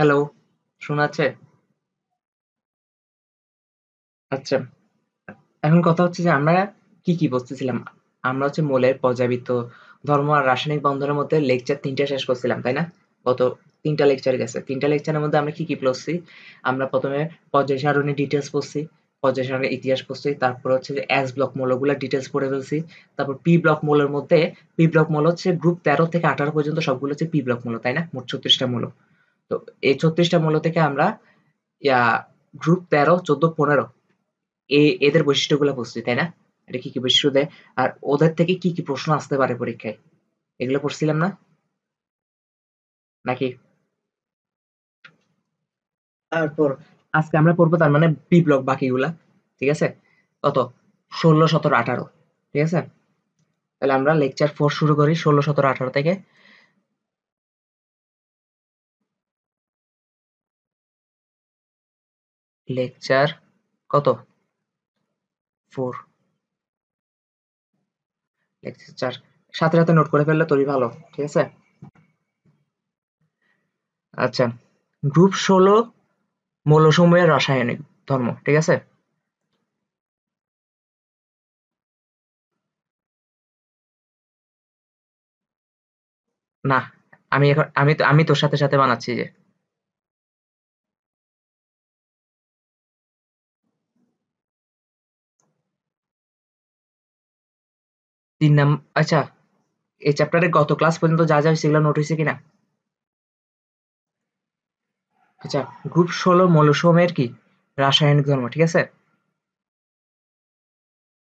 Hello, শোনা যাচ্ছে? আচ্ছা, এখন কথা হচ্ছে যে আমরা কি বলতেছিলাম? আমরা হচ্ছে মৌলের পর্যায়বৃত্ত, ধর্ম আর রাসায়নিক বন্ধনের মধ্যে লেকচার ৩ টা শেষ করছিলাম, তাই না? গত ৩ টা লেকচার গেছে। ৩ টা লেকচারের মধ্যে আমরা কি পড়ছি? আমরা ১ম এ পর্যায় সারণীর ডিটেইলস পড়ছি, পর্যায় সারণীর ইতিহাস পড়ছি, তারপর হচ্ছে যে এস ব্লক মৌলগুলার ডিটেইলস পড়ে ফেলছি। তারপর পি ব্লক মৌলের মধ্যে পি ব্লক মৌল হচ্ছে গ্রুপ ১৩ থেকে ১৮ পর্যন্ত সবগুলো হচ্ছে পি ব্লক মৌল, তাই না? মোট ৩৬ টা মৌল। তো এই ৩৬ টা মৌল থেকে আমরা ইয়া গ্রুপ ১৩, ১৪, ১৫ এদের বৈশিষ্ট্যগুলো পড়ছি, তাই না? এটা কি বৈশিষ্ট্য দেয়? আর ওদের থেকে কি প্রশ্ন আসতে পারে পরীক্ষায়? এগুলো পড়ছিলাম না? নাকি? তারপর আজকে আমরা পড়বো তার মানে বি ব্লক বাকিগুলা। ঠিক আছে? কত? ১৬, ১৭, ১৮। ঠিক আছে? তাহলে আমরা লেকচার 4 শুরু করি ১৬, ১৭, ১৮ থেকে। লেকচার কত? 4, লেকচার ৪। সাথে, সাথে নোট করে ফেললে তোরই ভালো। ঠিক আছে? আচ্ছা। গ্রুপ ১৬ মৌলসমূহের রাসায়নিক ধর্ম। ঠিক আছে? না, আমি তোর সাথে বানাচ্ছি যে। ৩ আচ্ছা, এই চ্যাপ্টারে গত ক্লাস পর্যন্ত যা হইছে এগুলা নোট হইছে কিনা? আচ্ছা, গ্রুপ ১৬ মৌলসমূহের কি? রাসায়নিক ধর্ম, ঠিক আছে?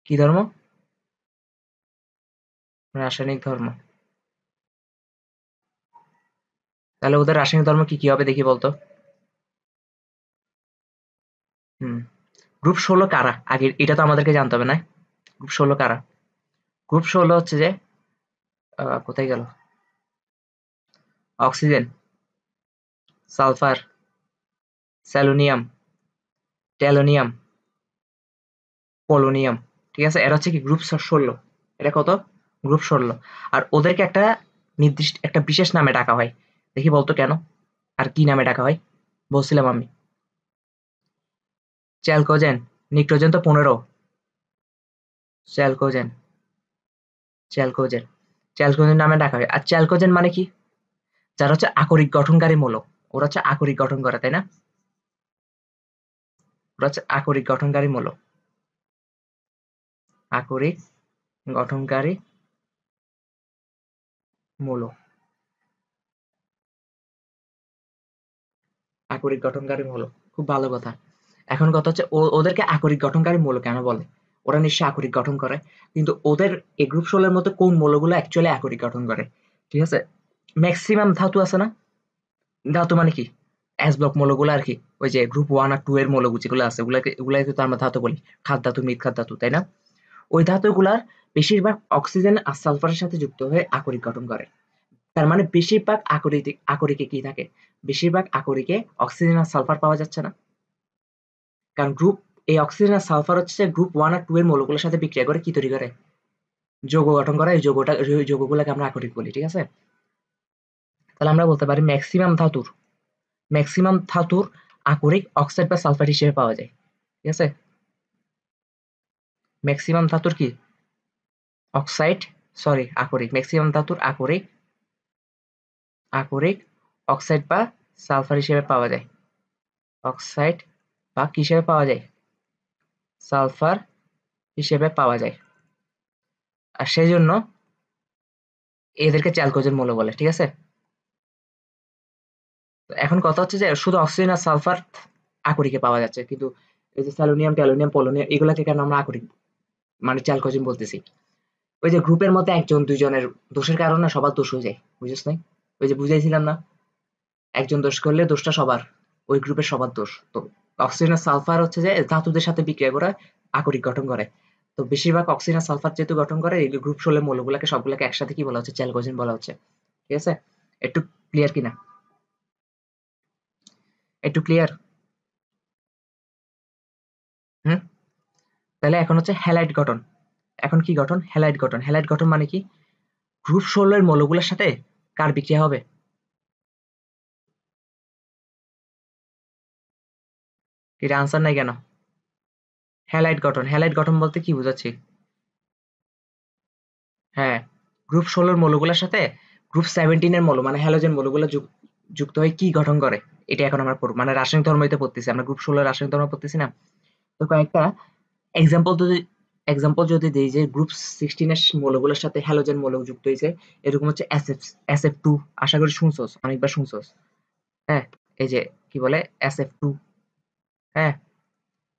কি ধর্ম? রাসায়নিক ধর্ম। তাহলে ওদের রাসায়নিক ধর্ম কি হবে দেখি বলতো? হুম। গ্রুপ ১৬ কারা? আগে এটা তো আমাদেরকে জানতে হবে, না? গ্রুপ ১৬ কারা? গ্রুপ ১৬ হচ্ছে যে কোথায় গেল? Oxygen, sulphur, selenium, tellurium, polonium. ঠিক আছে? এরা হচ্ছে কি গ্রুপ ১৬। এটা কত? গ্রুপ ১৬। আর ওদেরকে একটা নির্দিষ্ট একটা বিশেষ নামে ডাকা হয়। দেখি বলতো কেন? আর কি নামে ডাকা হয়? বলছিলাম আমি। চ্যালকোজেন, নিক্টোজেন তো ১৫। চ্যালকোজেন, চ্যালকোজেন, চ্যালকোজেন নামে ডাকা হয়। আর চ্যালকোজেন মানে কি? যারা হচ্ছে আকরিক গঠনকারী মৌল। ওরা হচ্ছে আকরিক গঠন করে, তাই না? ওরা হচ্ছে আকরিক গঠনকারী মৌল। আকরিক গঠনকারী মৌল। আকরিক গঠনকারী মৌল। খুব ভালো কথা। এখন কথা হচ্ছে ওদেরকে আকরিক গঠনকারী মৌল কেন বলে? ওরা নিশ্চয়ই আকরিক গঠন করে। কিন্তু ওদের এই গ্রুপ ১৬ এর মধ্যে কোন মৌলগুলো অ্যাকচুয়ালি আকরিক গঠন করে? ঠিক আছে? মেক্সিমাম ধাতু আছে না? ধাতু মানে কি? এস ব্লক মৌলগুলো আর কি। ওই যে গ্রুপ ১ আর 2 এর মৌল যেগুলো আছে ওগুলাকে তো আমরা ধাতু বলি। খাদ ধাতু, মৃৎ খাদ ধাতু, তাই না? ওই ধাতুগুলার বেশিরভাগ অক্সিজেন আর সালফারের সাথে যুক্ত হয়ে আকরিক গঠন করে। তার মানে বেশিরভাগ আকরিকে কি থাকে? বেশিরভাগ আকরিকে অক্সিজেন আর সালফার পাওয়া যাচ্ছে না। কারণ এই অক্সিজেন আর সালফার হচ্ছে গ্রুপ 1 আর 2 এর মৌলগুলোর সাথে বিক্রিয়া করে কি তৈরি করে? যৌগ গঠন করে। ওই যৌগগুলোকে আমরা আকরিক বলি। ঠিক আছে? তাহলে আমরা বলতে পারি ম্যাক্সিমাম ধাতুর আকরিক অক্সাইড বা সালফার হিসেবে পাওয়া যায়। ঠিক আছে? ম্যাক্সিমাম ধাতুর কি? অক্সাইড, সরি আকরিক। ম্যাক্সিমাম ধাতুর আকরিক অক্সাইড বা সালফার হিসেবে পাওয়া যায়। অক্সাইড বা কি হিসেবে পাওয়া যায়? সালফার হিসেবে পাওয়া যায়। আর সেই জন্য এদেরকে চ্যালকোজেন মৌল বলে। ঠিক আছে? তো এখন কথা হচ্ছে যে শুধু অক্সিজেন আর সালফার আকরিকে পাওয়া যাচ্ছে, কিন্তু এই যে স্যালোনিয়াম, ট্যালোনিয়াম, পোলোনিয়াম এগুলাকে কেন আমরা আকরিক মানে চ্যালকোজেন বলতেছি? ওই যে গ্রুপের মধ্যে একজন দুইজনের দোষের কারণে সবার দোষ হয়ে যায়, বুঝিস নাই? ওই যে বুঝাইছিলাম না, একজন দোষ করলে দোষটা সবার, ওই গ্রুপের সবার দোষ। তো অক্সিজেন আর সালফার হচ্ছে যে ধাতুদের সাথে বিক্রিয়া করে আকরিক গঠন করে। তো বেশিরভাগ অক্সিজেন আর সালফার যেহেতু গঠন করে, এই গ্রুপ ১৬ মৌলগুলাকে সবগুলাকে একসাথে কি বলা হচ্ছে? চ্যালকোজেন বলা হচ্ছে। ঠিক আছে? একটু ক্লিয়ার কিনা? একটু ক্লিয়ার? হুম। তাহলে এখন হচ্ছে হ্যালাইড গঠন। এখন কি গঠন? হ্যালাইড গঠন। হ্যালাইড গঠন মানে কি? গ্রুপ ১৬ এর মৌলগুলোর সাথে কার বিক্রিয়া হবে? এটা আনসার নাই কেন? হ্যালাইড গঠন, হ্যালাইড গঠন বলতে কি বোঝাচ্ছি? হ্যাঁ, গ্রুপ 16 মৌলগুলোর সাথে গ্রুপ 17 এর মৌল মানে হ্যালোজেন মৌলগুলো যুক্ত হয়ে কি গঠন করে, এটা এখন আমরা পড়ব। মানে রাসায়নিক ধর্মইতে পড়তেছি আমরা, গ্রুপ 16 রাসায়নিক ধর্ম পড়তেছি না। তো কয়েকটা এক্সাম্পল যদি দেই যে গ্রুপ 16 এর মৌলগুলোর সাথে হ্যালোজেন মৌল যুক্ত হয়েছে, এরকম হচ্ছে SF2, আশা করি শুনছোস, অনেকবার শুনছোস। হ্যাঁ, এই যে কি বলে SF2, হ্যাঁ,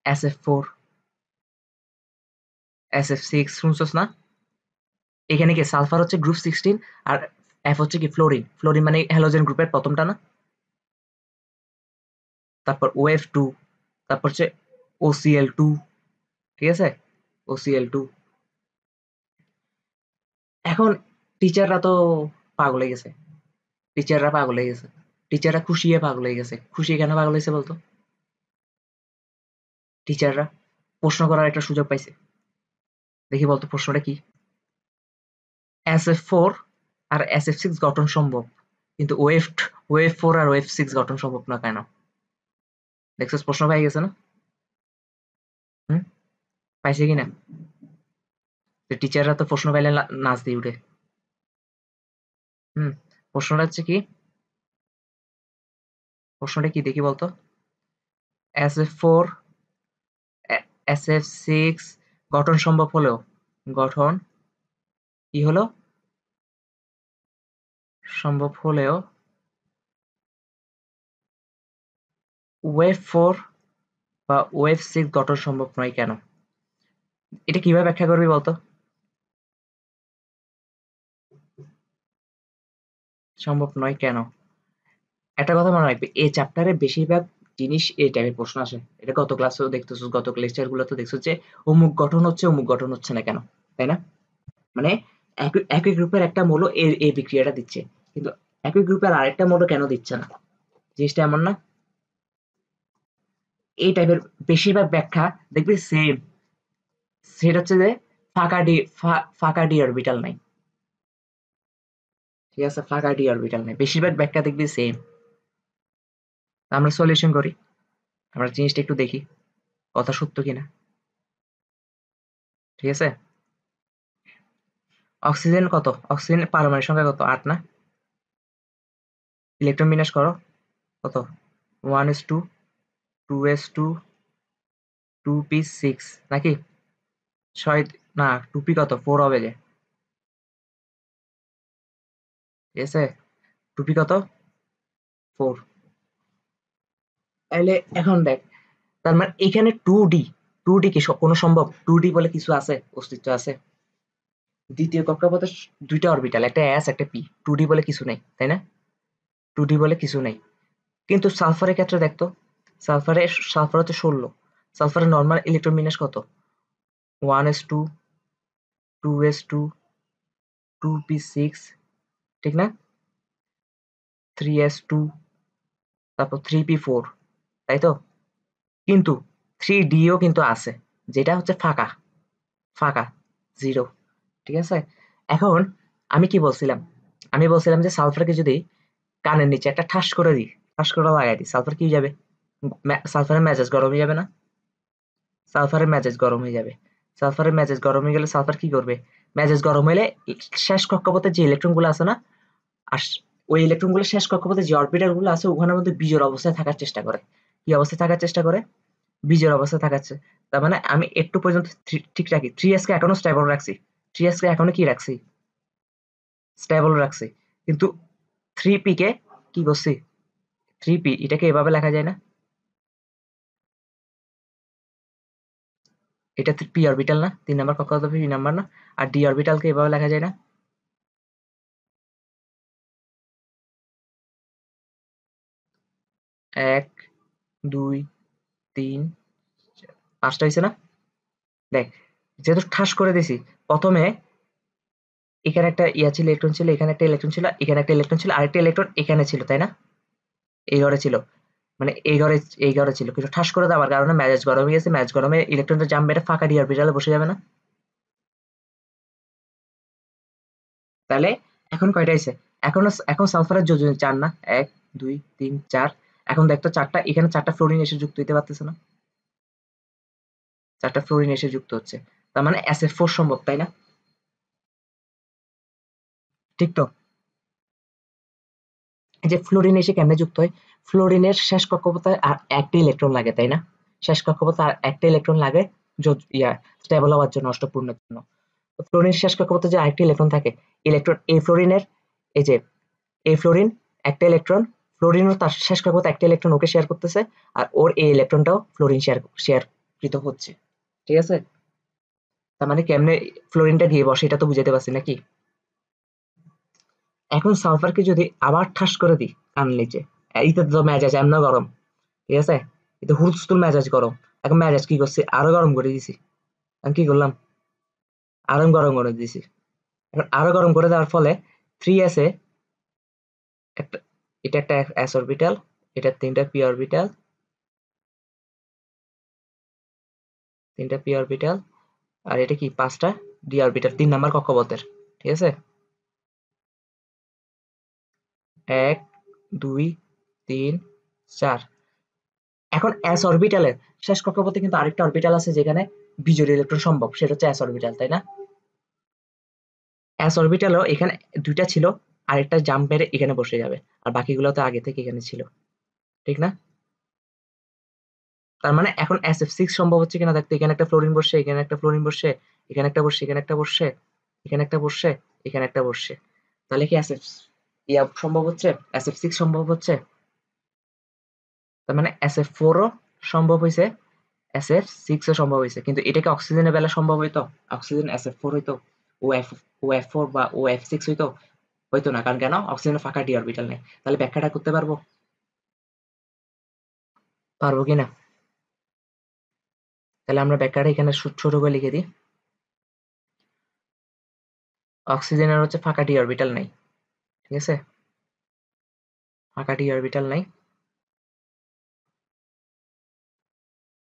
SF4, SF6 শুনছোস না? এখানে কি সালফার হচ্ছে গ্রুপ 16 আর এফ হচ্ছে কি ফ্লোরিন, ফ্লোরিন মানে হ্যালোজেন গ্রুপের প্রথমটা না? তারপর OF2, তারপর হচ্ছে OCl2, ঠিক আছে, OCl2। এখন টিচাররা তো পাগল হয়ে গেছে, টিচাররা পাগল হয়ে গেছে, টিচাররা খুশি হয়ে পাগল হয়ে গেছে। খুশি কেন পাগল হয়েছে বলতো? টিচাররা প্রশ্ন করার একটা সুযোগ পাইছে। দেখি বলতো প্রশ্নটা কি? SF4 আর SF6 গঠন সম্ভব, কিন্তু OF4 আর OF6 গঠন সম্ভব না কেন? দেখছিস প্রশ্ন পাই গেছে না? হুম, পাইছে কিনা? টিচাররা তো প্রশ্ন পাইলে নাচ দিয়ে উঠে। হুম, প্রশ্নটা হচ্ছে কি, প্রশ্নটা কি দেখি বলতো? SF4 SF6 গঠন সম্ভব হলেও, গঠন কি হলো সম্ভব হলেও OF4 বা OF6 গঠন সম্ভব নয় কেন? এটা কিভাবে ব্যাখ্যা করবি বলতো? সম্ভব নয় কেন? একটা কথা মনে রাখবি, এই চ্যাপ্টারে বেশিরভাগ জিনিস এই টাইপের প্রশ্ন আসে। এটা গত ক্লাসেও দেখতেছিস, গত লেকচার গুলোতে দেখছিস যে অমুক গঠন হচ্ছে, অমুক গঠন হচ্ছে না কেন, তাই না? মানে একই গ্রুপের একটা মৌল এই বিক্রিয়াটা দিচ্ছে, কিন্তু একই গ্রুপের আরেকটা মৌল কেন দিচ্ছে না? জিনিসটা এমন না? এই টাইপের বেশিরভাগ ব্যাখ্যা দেখবি সেম। সেটা হচ্ছে যে ফাঁকা ডি অরবিটাল নাই, ঠিক আছে, ফাঁকা ডি অরবিটাল নাই, বেশিরভাগ ব্যাখ্যা দেখবি সেম। আমরা সলিউশন করি, আমরা জিনিসটা একটু দেখি কথা সত্য কিনা, ঠিক আছে। অক্সিজেন কত? অক্সিজেনের পারমাণবিক সংখ্যা কত? 8 না? ইলেকট্রন বিন্যাস করো কত? 1s2, 2s2, 2p6 নাকি? 6 না, 2p কত? 4 হবে যে, ঠিক আছে, 2p কত? 4। তাহলে এখন দেখ, তার মানে এখানে 2d কি কোনো সম্ভব? 2d বলে কিছু আছে, অস্তিত্ব আছে? দ্বিতীয় কক্ষপথে দুইটা অরবিটাল, একটা s একটা p, 2d বলে কিছু নেই, তাই না? 2d বলে কিছু নেই। কিন্তু সালফারের ক্ষেত্রে দেখতো, সালফার হচ্ছে 16, সালফারের নর্মাল ইলেকট্রন বিন্যাস কত? 1s2, 2s2, 2p6, ঠিক না? 3s2, তারপর 3p4, তাই তো? কিন্তু 3dও কিন্তু আছে, যেটা হচ্ছে ফাঁকা, ফাঁকা, জিরো, ঠিক আছে। এখন আমি কি বলছিলাম? আমি বলছিলাম যে সালফারকে যদি কানের নিচে একটা ঠাস করে দিই, ঠাস করে লাগাই দিই, সালফার কি হয়ে যাবে? সালফারের মেজাজ গরম হয়ে যাবে না? সালফারের মেজাজ গরম হয়ে যাবে। সালফারের মেজাজ গরম হয়ে গেলে সালফার কি করবে? মেজাজ গরম হলে শেষ কক্ষপথে যে ইলেকট্রন গুলো আছে না, আর ওই ইলেকট্রন গুলো শেষ কক্ষপথে যে অরবিটাল গুলো আছে ওখানের মধ্যে বিজোড় অবস্থায় থাকার চেষ্টা করে। কি অবস্থায় থাকার চেষ্টা করে? বিজোড় অবস্থায় থাকাচ্ছে। তার মানে আমি একটু পর্যন্ত ঠিক রাখি, 3s কে এখনো স্টেবল রাখছি, 3s কে এখনো কি রাখছি? স্টেবল রাখছি। কিন্তু 3p কে কি করছি? 3p এটাকে এভাবে লেখা যায় না? এটা p অরবিটাল না? 3 নাম্বার কক্ষপথে p নাম্বার না? আর d অরবিটালকে এভাবে লেখা যায় না? 1, 2, 3, 5টা হইছে না? দেখ, যেহেতু ঠাস করে দিছি, প্রথমে এখানে একটা ইয়া ছিল, ইলেকট্রন ছিল, এখানে একটা ইলেকট্রন ছিল, এখানে একটা ইলেকট্রন ছিল, আরেকটা ইলেকট্রন এখানে ছিল, তাই না? এই ঘরে ছিল, মানে এই ঘরে ছিল, কিন্তু ঠাস করে দেওয়ার কারণে মেজাজ গরম হয়ে গেছে, মেজাজ গরমে ইলেকট্রনটা জাম্প মেরে ফাঁকা ডি অরবিটালে বসে যাবে না? তাহলে এখন কয়টা হইছে? এখন সালফারের যোজন 4 না? 1, 2, 3, 4। এখন দেখতো 4টা, এখানে 4টা ফ্লোরিন এসে যুক্ত হইতে পারতেছে না? 4টা ফ্লোরিন এসে যুক্ত হচ্ছে, তার মানে SF4 সম্ভব, তাই না? ঠিক তো? এই যে ফ্লোরিন এসে কেমনে যুক্ত হয়, ফ্লোরিনের শেষ কক্ষপথে আর একটা ইলেকট্রন লাগে, তাই না? শেষ কক্ষপথে আর একটা ইলেকট্রন লাগে স্টেবল হওয়ার জন্য, অষ্টপূর্ণের জন্য। তো ফ্লোরিন শেষ কক্ষপথে যে আরেকটি ইলেকট্রন থাকে, ইলেকট্রন এই ফ্লোরিনের, এই যে এই ফ্লোরিন একটা ইলেকট্রন, ফ্লোরিনও তার শেষ কক্ষপথে একটা ইলেকট্রন ওকে শেয়ার করতেছে, আর ওর এই ইলেকট্রনটাও ফ্লোরিন শেয়ারকৃত হচ্ছে, ঠিক আছে? তার মানে কেমনে ফ্লোরিনটা গিয়ে বসে এটা তো বুঝাতে পারছি নাকি? এখন সালফারকে যদি আবার ঠাস করে দিই কান নিচে, এইটা তো মেজাজ এমন গরম, ঠিক আছে? এটা হুলস্থুল মেজাজ গরম। এখন মেজাজ কি করছি, আরো গরম করে দিছি। আমি কি করলাম, আরো গরম করে দিছি। এখন আরো গরম করে দেওয়ার ফলে 3s এ একটা, এটা একটা s অরবিটাল, এটা তিনটা p অরবিটাল, আর এটা কি 5টা d অরবিটাল, 3 নাম্বার কক্ষপথের, ঠিক আছে? 1 2 3 4। এখন s অরবিটালের শেষ কক্ষপথে কিন্তু আরেকটা অরবিটাল আছে যেখানে বিজোড় ইলেকট্রন সম্ভব, সেটা হচ্ছে s অরবিটাল, তাই না? s অরবিটালও এখানে 2টা ছিল, আরেকটা জাম্প মেরে এখানে বসে যাবে, আর বাকিগুলো তো আগে থেকে এখানে ছিল, ঠিক না? তার মানে এখন SF6 সম্ভব হচ্ছে কিনা দেখতে, এখানে একটা ফ্লোরিন বসছে, এখানে একটা ফ্লোরিন বসছে, এখানে একটা বসছে, এখানে একটা বসছে, এখানে একটা বসছে, এখানে একটা বসছে। তাহলে কি সম্ভব হচ্ছে, SF6 সম্ভব হচ্ছে। তার মানে SF4 ও সম্ভব হয়েছে, SF6 ও সম্ভব হয়েছে, কিন্তু এটাকে অক্সিজেনের বেলা সম্ভব হইতো? অক্সিজেন SF4 হইতো, ও F4 বা OF6 হইতো? হইতো না, কারণ কেন, অক্সিজেনের ফাঁকা ডি অরবিটাল নেই। তাহলে ব্যাখ্যাটা করতে পারবো? পারবো কিনা? তাহলে আমরা ব্যাখ্যাটা এখানে ছোট করে লিখে দিই। অক্সিজেনের হচ্ছে ফাঁকা ডি অরবিটাল নাই, ঠিক আছে? ফাঁকা ডি অরবিটাল নাই।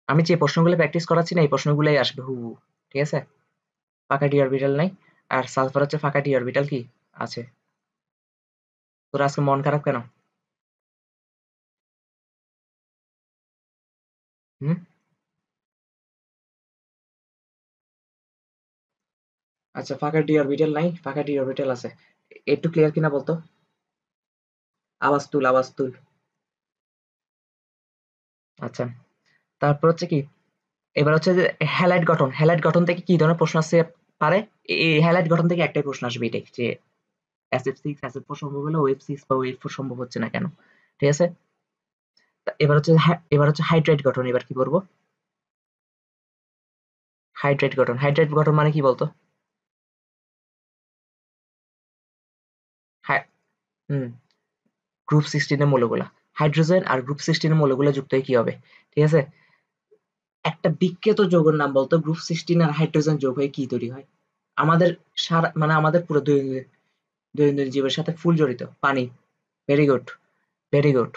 আমি যে প্রশ্নগুলো প্র্যাকটিস করাচ্ছি না, এই প্রশ্নগুলোই আসবে হুবহু, ঠিক আছে? ফাঁকা ডি অরবিটাল নাই, আর সালফার হচ্ছে ফাঁকা ডি অরবিটাল কি আছে। তোর আজকে মন খারাপ কেন? হুম? আচ্ছা, ফাঁকা ডি অরবিটাল নাই, ফাঁকা ডি অরবিটাল আছে, একটু ক্লিয়ার কিনা বলতো? আওয়াজ তুল, আওয়াজ তুল। আচ্ছা, তারপর হচ্ছে কি, এবার হচ্ছে যে হ্যালাইড গঠন, হ্যালাইড গঠন থেকে কি ধরনের প্রশ্ন আসতে পারে? এই হ্যালাইড গঠন থেকে একটাই প্রশ্ন আসবে, এটাই যে SF6 SF4 সম্ভব হলে OF6 বা OF4 সম্ভব হচ্ছে না কেন, ঠিক আছে? এবার হচ্ছে হাইড্রাইড গঠন, এবার কি করবো? হাইড্রাইড গঠন, হাইড্রাইড গঠন মানে কি বলতো? হুম, গ্রুপ 16 এর মৌলগুলা, হাইড্রোজেন আর গ্রুপ 16 এর মৌলগুলা যুক্ত হয়ে কি হবে, ঠিক আছে? একটা বিখ্যাত যৌগের নাম বলতো, গ্রুপ 16 আর হাইড্রোজেন যোগ হয়ে কি তৈরি হয়? আমাদের সারা মানে আমাদের পুরো দৈনন্দিন জীবনের সাথে ফুল জড়িত, পানি। Very good, very good.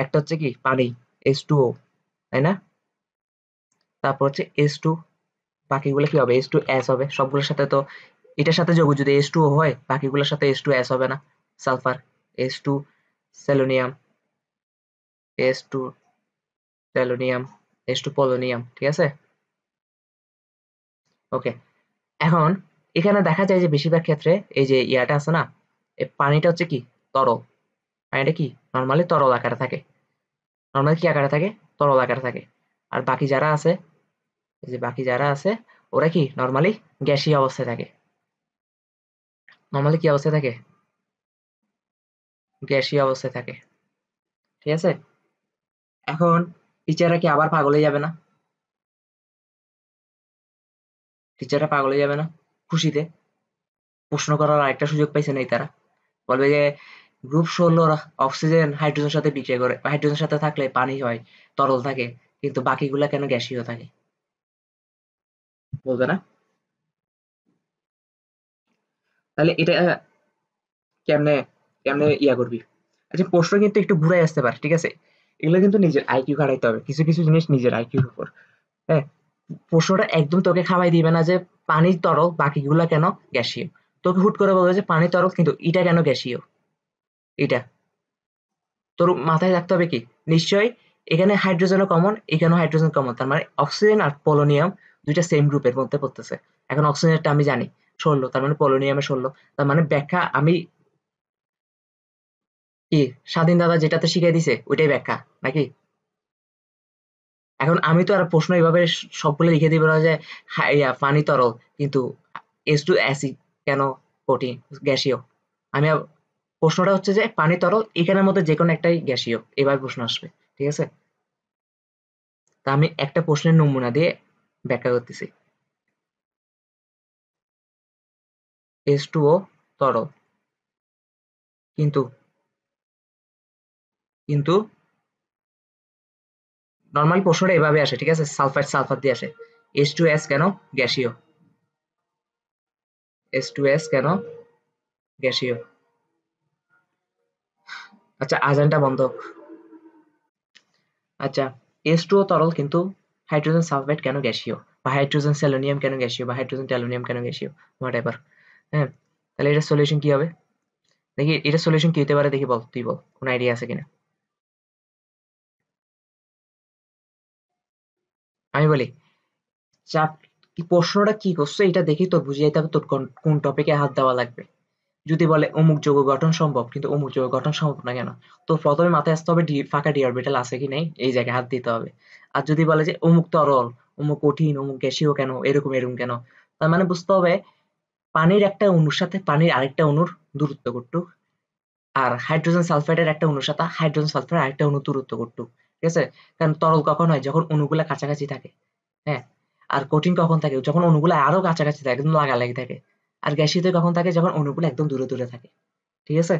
একটা হচ্ছে কি পানি, H2O, তাই না? তারপর হচ্ছে H2, বাকিগুলো কি হবে, H2S হবে সবগুলোর সাথে। তো এটার সাথে যোগ যদি H2O হয়, বাকিগুলোর সাথে H2S হবে না? Sulphur, H2 সেলোনিয়াম, H2 সেলোনিয়াম, H2 polonium, ঠিক আছে? ওকে, এখন এখানে দেখা যায় যে বেশিরভাগ ক্ষেত্রে এই যে ইয়াটা আছে না, এই পানিটা হচ্ছে কি তরল, পানিটা কি নর্মালি তরল আকারে থাকে, নর্মালি কি আকারে থাকে, তরল আকারে থাকে। আর বাকি যারা আছে, এই যে বাকি যারা আছে, ওরা কি নর্মালি গ্যাসীয় অবস্থায় থাকে, নর্মালি কি অবস্থায় থাকে, গ্যাসীয় অবস্থায় থাকে, ঠিক আছে? এখন টিচাররা কি আবার পাগল হয়ে যাবে না? টিচাররা পাগল হয়ে যাবে না খুশিতে? প্রশ্ন করার আরেকটা সুযোগ পাইছে নাই তারা? বলবে যে গ্রুপ 16 অক্সিজেন হাইড্রোজেনের সাথে বিক্রিয়া করে, হাইড্রোজেনের সাথে থাকলে পানি হয়, তরল থাকে, কিন্তু বাকিগুলা কেন গ্যাসীয় থাকে? বলবে না? তাহলে এটা কেমনে কেমনে ইয়া করবি? আচ্ছা, প্রশ্ন কিন্তু একটু ঘুরাই আসতে পারে, ঠিক আছে? এগুলো কিন্তু নিজের আইকিউ খাটাইতে হবে, কিছু কিছু জিনিস নিজের আইকিউর উপর। হ্যাঁ, প্রশ্নটা একদম তোকে খাওয়াই দিবে না যে পানি তরল বাকিগুলা কেন গ্যাসীয়। তোকে হুট করে বলবে যে পানি তরল কিন্তু এটা কেন গ্যাসীয়, এটা তোর মাথায় রাখতে হবে কি, নিশ্চয়ই এখানে হাইড্রোজেনও কমন, এখানেও হাইড্রোজেন কমন, তার মানে অক্সিজেন আর পোলোনিয়াম দুইটা সেম গ্রুপের মধ্যে পড়তেছে। এখন অক্সিজেনটা আমি জানি 16, তার মানে পোলোনিয়ামে 16, তার মানে ব্যাখ্যা আমি কি স্বাধীন দাদা যেটাতে শিখিয়ে দিছে ওইটাই ব্যাখ্যা নাকি? এখন আমি তো আর প্রশ্ন এইভাবে সবগুলো লিখে দিব না যে পানি তরল কিন্তু H2 অ্যাসিড কেন কঠিন গ্যাসীয়। আমি প্রশ্নটা হচ্ছে যে পানি তরল এখানের মধ্যে যে কোনো একটাই গ্যাসীয়, এবার প্রশ্ন আসবে। ঠিক আছে, তা আমি একটা প্রশ্নের নমুনা দিয়ে ব্যাখ্যা করতেছি। H2O তরল, কিন্তু কিন্তু নর্মাল প্রশ্নটা এভাবে আসে, ঠিক আছে, সালফার সালফার দিয়ে আসে। H2S কেন গ্যাসীয়? H2S কেন গ্যাসীয়? আচ্ছা, আজানটা বন্ধ। আচ্ছা, H2O তরল কিন্তু হাইড্রোজেন সালফাইড কেন গ্যাসীয়, বা হাইড্রোজেন সেলেনিয়াম কেন গ্যাসীয়, বা হাইড্রোজেন ট্যালুনিয়াম কেন গ্যাসীয়, হোয়াট এভার। হ্যাঁ, তাহলে এটা সলিউশন কি হবে? দেখি এটা সলিউশন কি হতে পারে, দেখি বল, তুই বল, কোন আইডিয়া আছে কিনা। আমি বলি, চাপ কি প্রশ্নটা কি করছে এটা দেখি তোর বুঝে যেতে হবে তোর কোন টপিকে হাত দেওয়া লাগবে। যদি বলে অমুক যৌগ গঠন সম্ভব, কিন্তু অমুক যৌগ গঠন সম্ভব না কেন, তো প্রথমে মাথায় আসতে হবে ফাঁকা ডি অরবিটাল আছে কি নেই, এই জায়গায় হাত দিতে হবে। আর যদি বলে যে অমুক তরল, অমুক কঠিন, অমুক গ্যাসীয় কেন, এরকম এরকম কেন, তার মানে বুঝতে হবে পানির একটা অণুর সাথে পানির আরেকটা অণুর দূরত্ব কতটুক, আর হাইড্রোজেন সালফাইডের একটা অণুর সাথে হাইড্রোজেন সালফাইডের আরেকটা অণুর দূরত্ব কতটুক। ঠিক আছে, কারণ তরল কখন হয়, যখন অণুগুলা কাছাকাছি থাকে। হ্যাঁ, আর কঠিন কখন থাকে, যখন অণুগুলো আরো কাছাকাছি থাকে, একদম লাগালাগি থাকে। আর গ্যাসীয়তে কখন থাকে, যখন অণুগুলো একদম দূরে দূরে থাকে। ঠিক আছে,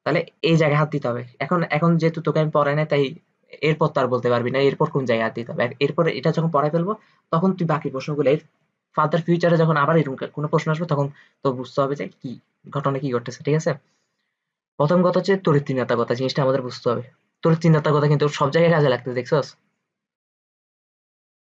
তাহলে এই জায়গায় হাত দিতে হবে। এখন এখন যেহেতু তোকে আমি পড়াই না, তাই এরপর তো আর বলতে পারবি না এরপর কোন জায়গায় হাত দিতে হবে। এরপরে এটা যখন পড়াই ফেলবো, তখন তুই বাকি প্রশ্নগুলো এর ফার্দার ফিউচারে যখন আবার এরকম কোনো প্রশ্ন আসবে, তখন তো বুঝতে হবে যে কি ঘটনা কি ঘটতেছে। ঠিক আছে, প্রথম কথা হচ্ছে তড়িৎ ঋণাত্মকতা, জিনিসটা আমাদের বুঝতে হবে। তড়িৎ ঋণাত্মকতা কিন্তু সব জায়গায় কাজে লাগতেছে, দেখছস?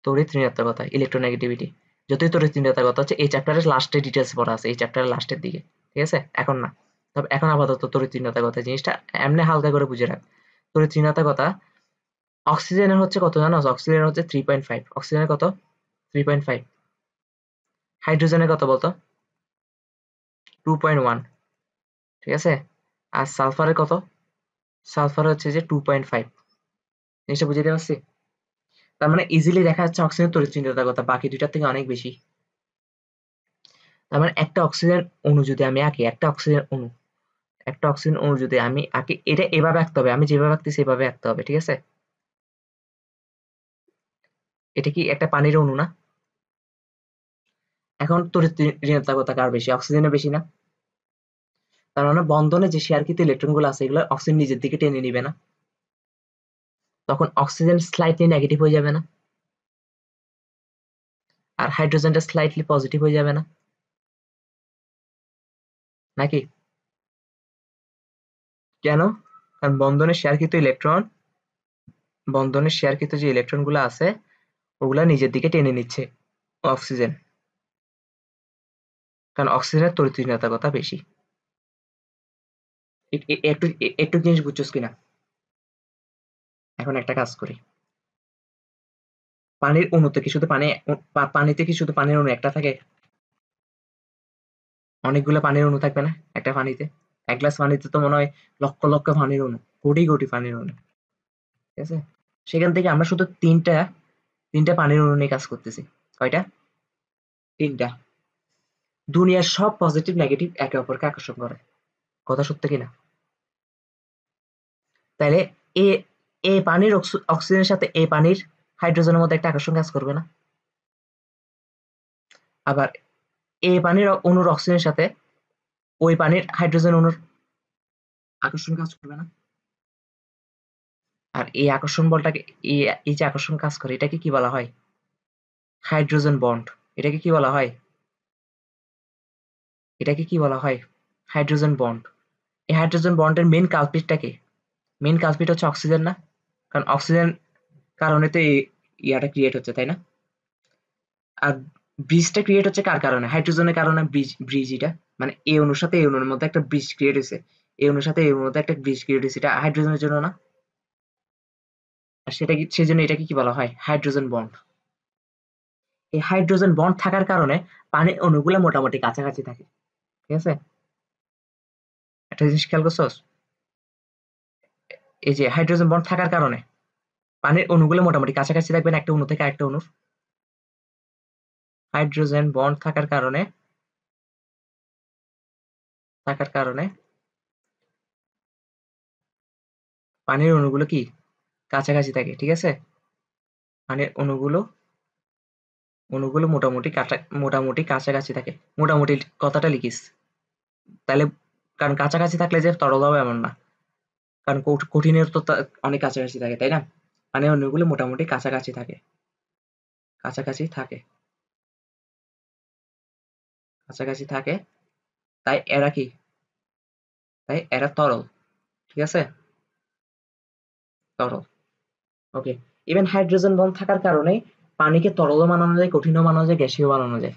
তড়িৎ ঋণাত্মকতা, ইলেকট্রোনেগেটিভিটি। যতই তড়িৎ ঋণাত্মকতা হচ্ছে এই চ্যাপ্টারের লাস্টে ডিটেলস পড়া আছে, এই চ্যাপ্টারের লাস্টের দিকে। ঠিক আছে, এখন না। তবে এখন আপাতত তড়িৎ ঋণাত্মকতা জিনিসটা এমনি হালকা করে বুঝে রাখ। তড়িৎ ঋণাত্মকতা অক্সিজেনের হচ্ছে কত জানো? অক্সিজেনের হচ্ছে 3.5। অক্সিজেনের কত? 3.5। হাইড্রোজেনের কত বলতো? 2.1। ঠিক আছে, আর সালফারের কত? সালফার হচ্ছে যে 2.5। জিনিসটা বুঝতে পারছি? তার মানে ইজিলি দেখা যাচ্ছে অক্সিজেন তড়িৎ ঋণাত্মকতা বাকি দুইটার থেকে অনেক বেশি। তার মানে একটা অক্সিজেন অণু যদি আমি আঁকি, একটা অক্সিজেন অণু যদি আমি আঁকি, এটা এভাবে আঁকতে হবে, আমি যেভাবে আঁকতেছি এভাবে আঁকতে হবে। ঠিক আছে, এটা কি একটা পানির অণু না? এখন তড়িৎ ঋণাত্মকতা কার বেশি? অক্সিজেনের বেশি না? তার মানে বন্ধনে যে শেয়ারকৃত ইলেকট্রন গুলো আছে, এগুলো অক্সিজেন নিজের দিকে টেনে নিবে না, তখন অক্সিজেন স্লাইটলি নেগেটিভ হয়ে যাবে না? আর হাইড্রোজেনটা স্লাইটলি পজিটিভ হয়ে যাবে না নাকি? কেন? কারণ বন্ধনের শেয়ারকৃত যে ইলেকট্রন গুলো আছে, ওগুলা নিজের দিকে টেনে নিচ্ছে অক্সিজেন, কারণ অক্সিজেনের তড়িৎ ঋণাত্মকতা বেশি। একটু একটু জিনিস বুঝছস কিনা? এখন একটা কাজ করি, পানির অণুতে কি শুধু পানিতে কি শুধু পানির অণু একটা থাকে? অনেকগুলো পানির অণু থাকবে না একটা পানিতে? এক গ্লাস পানিতে তো মনে হয় লক্ষ লক্ষ পানির অণু, কোটি কোটি পানির অণু। ঠিক আছে, সেখান থেকে আমরা শুধু তিনটা পানির অণু নিয়ে কাজ করতেছি। কয়টা? তিনটা। দুনিয়ার সব পজিটিভ নেগেটিভ একে অপরকে আকর্ষণ করে, কথা সত্য কিনা? তাইলে এ এ পানির অক্সিজেনের সাথে এ পানির হাইড্রোজেনের মধ্যে একটা আকর্ষণ কাজ করবে না? আবার এ পানির অণুর অক্সিজেনের সাথে ওই পানির হাইড্রোজেন অণুর আকর্ষণ কাজ করবে না? আর এই আকর্ষণ বলটাকে, এই এই যে আকর্ষণ কাজ করে, এটাকে কি বলা হয়? Hydrogen bond. এটাকে কি বলা হয়? এটাকে কি বলা হয়? Hydrogen bond. এই হাইড্রোজেন বন্ডের মেইন কালপ্রিটটা কে? মেইন কালপ্রিট হচ্ছে অক্সিজেন না? কারণ অক্সিজেন কারণে তো এই ইয়াটা ক্রিয়েট হচ্ছে, তাই না? আর ব্রিজটা ক্রিয়েট হচ্ছে কার কারণে? হাইড্রোজেনের কারণে। ব্রিজ এটা মানে এই অণুর সাথে এই অণুর মধ্যে একটা ব্রিজ ক্রিয়েট হয়েছে, এই অণুর সাথে এই অণুর মধ্যে একটা ব্রিজ ক্রিয়েট হয়েছে, এটা হাইড্রোজেনের জন্য না? আর সেজন্য এটাকে কি বলা হয়? Hydrogen bond. এই হাইড্রোজেন বন্ড থাকার কারণে পানির অণুগুলো মোটামুটি কাছাকাছি থাকে। ঠিক আছে? একটা জিনিস খেয়াল করছস? এই যে হাইড্রোজেন বন্ড থাকার কারণে পানির অণুগুলো মোটামুটি কাছাকাছি থাকবে না একটা অণু থেকে আরেকটা অণুর। হাইড্রোজেন বন্ড থাকার কারণে পানির অণুগুলো কি কাছাকাছি থাকে। ঠিক আছে? পানির অণুগুলো মোটামুটি কাছাকাছি থাকে। মোটামুটি কথাটা লিখিস তাহলে, কারণ কাছাকাছি থাকলে যে তরল হবে এমন না, কারণ কঠিনের তো অনেক কাছাকাছি থাকে, তাই না? পানির অণুগুলো মোটামুটি কাছাকাছি থাকে কাছাকাছি থাকে তাই এরা কি তাই এরা তরল। ঠিক আছে? তরল। ওকে। ইভেন হাইড্রোজেন বন্ড থাকার কারণে পানিকে তরলও বানানো যায়, কঠিনও বানানো যায়, গ্যাসীয় বানানো যায়।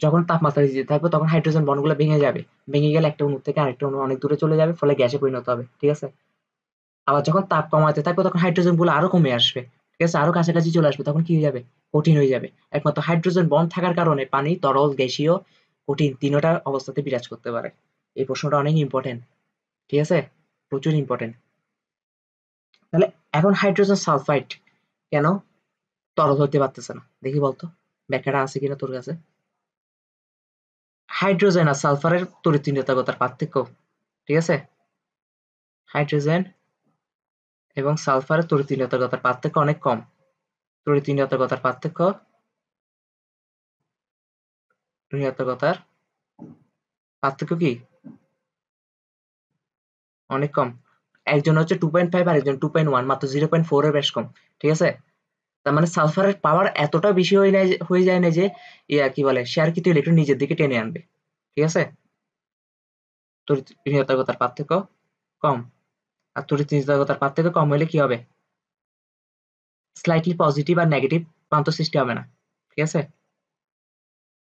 যখন তাপমাত্রা দিতে থাকবে তখন হাইড্রোজেন বন্ডগুলো ভেঙে যাবে। ভেঙে গেলে একটা অণু থেকে আরেকটা অণু অনেক দূরে চলে যাবে, ফলে গ্যাসে পরিণত হবে। ঠিক আছে? আবার যখন তাপ কমাতে থাকবে তখন হাইড্রোজেন গুলো আরো কমে আসবে। ঠিক আছে? আরো কাছাকাছি চলে আসবে, তখন কি হয়ে যাবে? কঠিন হয়ে যাবে। একমাত্র হাইড্রোজেন বন্ড থাকার কারণে পানি তরল, গ্যাসীয়, কঠিন তিনটা অবস্থাতে বিরাজ করতে পারে। এই প্রশ্নটা অনেক ইম্পর্টেন্ট। ঠিক আছে? প্রচুর ইম্পর্টেন্ট। তাহলে এখন হাইড্রোজেন সালফাইড কেন তরল হতে পারতেছে না? দেখি বলতো, ব্যাখ্যাটা আছে কিনা তোর কাছে। হাইড্রোজেন আর সালফারের তড়িৎ-নির্বাচকতার পার্থক্য। ঠিক আছে? হাইড্রোজেন এবং সালফারের তড়িৎ-নির্বাচকতার পার্থক্য অনেক কম। তড়িৎ-নির্বাচকতার পার্থক্য কি? অনেক কম। একজন হচ্ছে 2.5 আর একজন 2.1, মাত্র 0.4 এর বেশ কম। ঠিক আছে? তার মানে সালফারের পাওয়ার এতটা বেশি হয়ে যায় না যে কি বলে, সে আর কিছু ইলেকট্রন নিজের দিকে টেনে আনবে। ঠিক আছে? তড়িৎ-নির্বাচকতার পার্থক্য কম। আর তড়িৎ-নির্বাচকতার পার্থক্য কম হলে কি হবে? স্লাইটলি পজিটিভ আর নেগেটিভ প্রান্ত সৃষ্টি হবে না। ঠিক আছে?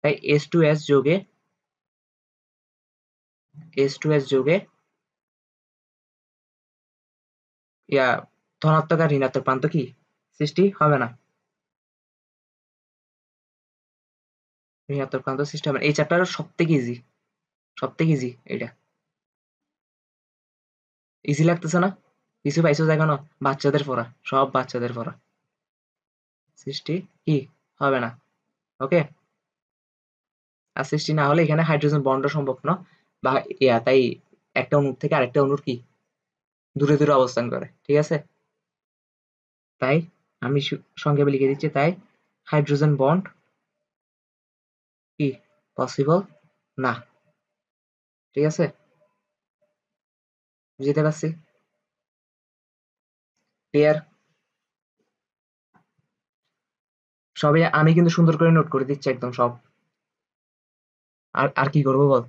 তাই H2S যোগে ইয়া ধনাত্মক আর ঋণাত্মক প্রান্ত কি সৃষ্টি হবে না। ঋণাত্মক প্রান্ত সৃষ্টি হবে না। এই চ্যাপ্টারের সবথেকে ইজি এটা। ইজি লাগতেছে না? কিছু পাইছো এখনো? বাচ্চাদের পড়া, সব বাচ্চাদের পড়া। সৃষ্টি কি হবে না। ওকে? আর সৃষ্টি না হলে এখানে হাইড্রোজেন বন্ড সম্ভব না, বা তাই একটা অণু থেকে আরেকটা অণুর কি দূরে দূরে অবস্থান করে। ঠিক আছে? তাই আমি সংক্ষেপে লিখে দিচ্ছি, তাই হাইড্রোজেন বন্ড কি পসিবল না। ঠিক আছে? বুঝতে পারছি? ক্লিয়ার? সবই আমি কিন্তু সুন্দর করে নোট করে দিচ্ছি একদম সব। আর আর কি করবো বল?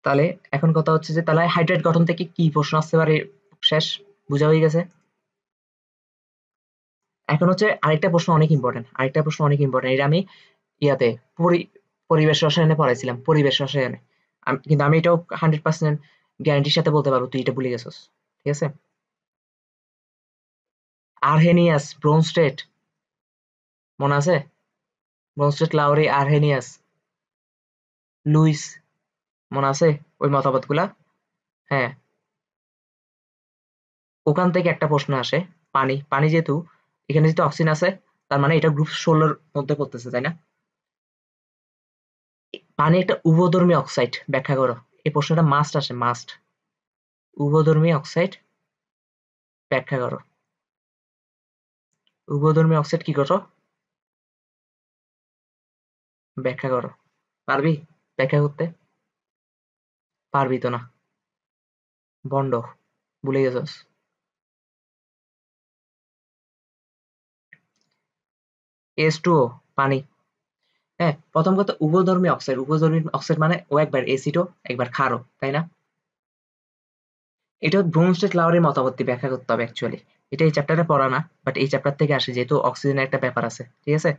তাহলে এখন কথা হচ্ছে যে তাহলে হাইড্রেট গঠন থেকে কি প্রশ্ন আসতে পারে? শেষ বুঝা হয়ে গেছে। এখন হচ্ছে আরেকটা প্রশ্ন অনেক ইম্পর্টেন্ট। এটা আমি ইয়াতে পরিবেশ রসায়নে পড়াইছিলাম, পরিবেশ রসায়নে। কিন্তু আমি এটাও 100% গ্যারান্টির সাথে বলতে পারবো তুই এটা ভুলে গেছিস। ঠিক আছে? আর্হেনিয়াস, ব্রোনস্টেড, মনে আছে? ব্রোনস্টেড, লাউরি, আর্হেনিয়াস, লুইস, মনে আছে ওই মতবাদগুলা? হ্যাঁ। ওখান থেকে একটা প্রশ্ন আসে, পানি যেহেতু, এখানে যেহেতু অক্সিজেন আছে, তার মানে এটা গ্রুপ 16 মধ্যে পড়তেছে, তাই না? পানি একটা উভধর্মী অক্সাইড, ব্যাখ্যা করো। এই প্রশ্নটা মাস্ট আসে, মাস্ট। উভধর্মী অক্সাইড ব্যাখ্যা করো। উভধর্মী অক্সাইড কি করো? ব্যাখ্যা করো। পারবি ব্যাখ্যা করতে? পারবি তো না, বন্ড ভুলে গেছস। H2O, পানি। হ্যাঁ, প্রথম কথা উভধর্মী অক্সাইড মানে ও একবার এসিডও একবার ক্ষারও, তাই না? এটা ব্রোনস্টেড লাউরির মতবাদটি ব্যাখ্যা করতে হবে অ্যাকচুয়ালি। এটা এই চ্যাপ্টারে পড়া না, বাট এই চ্যাপ্টার থেকে আসে, যেহেতু অক্সিজেনের একটা ব্যাপার আছে। ঠিক আছে?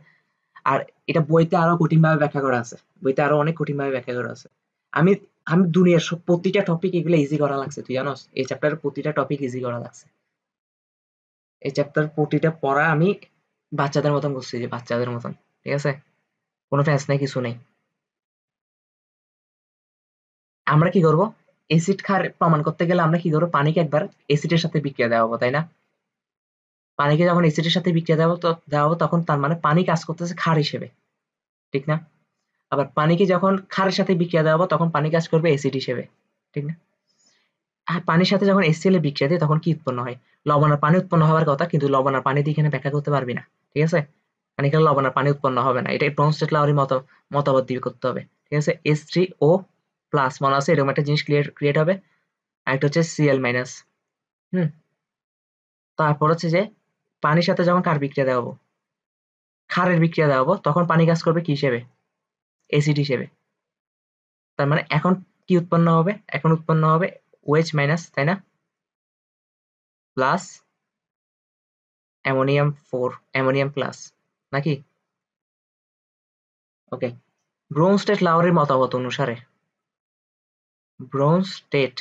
আর এটা বইতে আরো কঠিন ভাবে ব্যাখ্যা করা আছে, বইতে আরো অনেক কঠিন ভাবে ব্যাখ্যা করা আছে। আমি আমি দুনিয়ার প্রতিটা টপিক এগুলো ইজি করা লাগছে, তুই জানোস? এই চ্যাপ্টারের প্রতিটা টপিক ইজি করা লাগছে। এই চ্যাপ্টার প্রতিটা পড়া আমি বাচ্চাদের মতন করছি, যে বাচ্চাদের মতন। ঠিক আছে, কোনো ফ্যান্স নাই, কিছু নেই। আমরা কি করব? এসিড ক্ষার প্রমাণ করতে গেলে আমরা কি করবো? পানিকে একবার এসিডের সাথে বিক্রিয়া দেওয়াবো, তাই না? পানিকে যখন এসিডের সাথে বিক্রিয়া দেওয়াবো তখন তার মানে পানি কাজ করতেছে ক্ষার হিসেবে, ঠিক না? আবার পানিকে যখন ক্ষারের সাথে বিক্রিয়া দেওয়াবো তখন পানি কাজ করবে এসিড হিসেবে, ঠিক না? আর পানির সাথে যখন HCl এর বিক্রিয়া দিই তখন কি উৎপন্ন হয়? লবণ আর পানি উৎপন্ন হওয়ার কথা, কিন্তু লবণ আর পানি দিয়ে এখানে ব্যাখ্যা করতে পারবি না। ঠিক আছে? কারণ এখানে লবণ আর পানি উৎপন্ন হবে না। এটাই ব্রনস্টেড-লাউরি মতবাদ দিয়ে করতে হবে। ঠিক আছে? H3O প্লাস মনে আছে এরকম একটা জিনিস ক্রিয়েট হবে। আরেকটা হচ্ছে Cl মাইনাস। হুম? তারপর হচ্ছে যে পানির সাথে যখন কার বিক্রিয়া দেওয়াবো? ক্ষারের বিক্রিয়া দেওয়াবো তখন পানি কাজ করবে কি হিসেবে? এসিড হিসেবে। তার মানে এখন কি উৎপন্ন হবে? এখন উৎপন্ন হবে OH মাইনাস, তাই না? প্লাস অ্যামোনিয়াম প্লাস, নাকি? ওকে। ব্রোনস্টেড-লাউরির মতবাদ অনুসারে ব্রোনস্টেড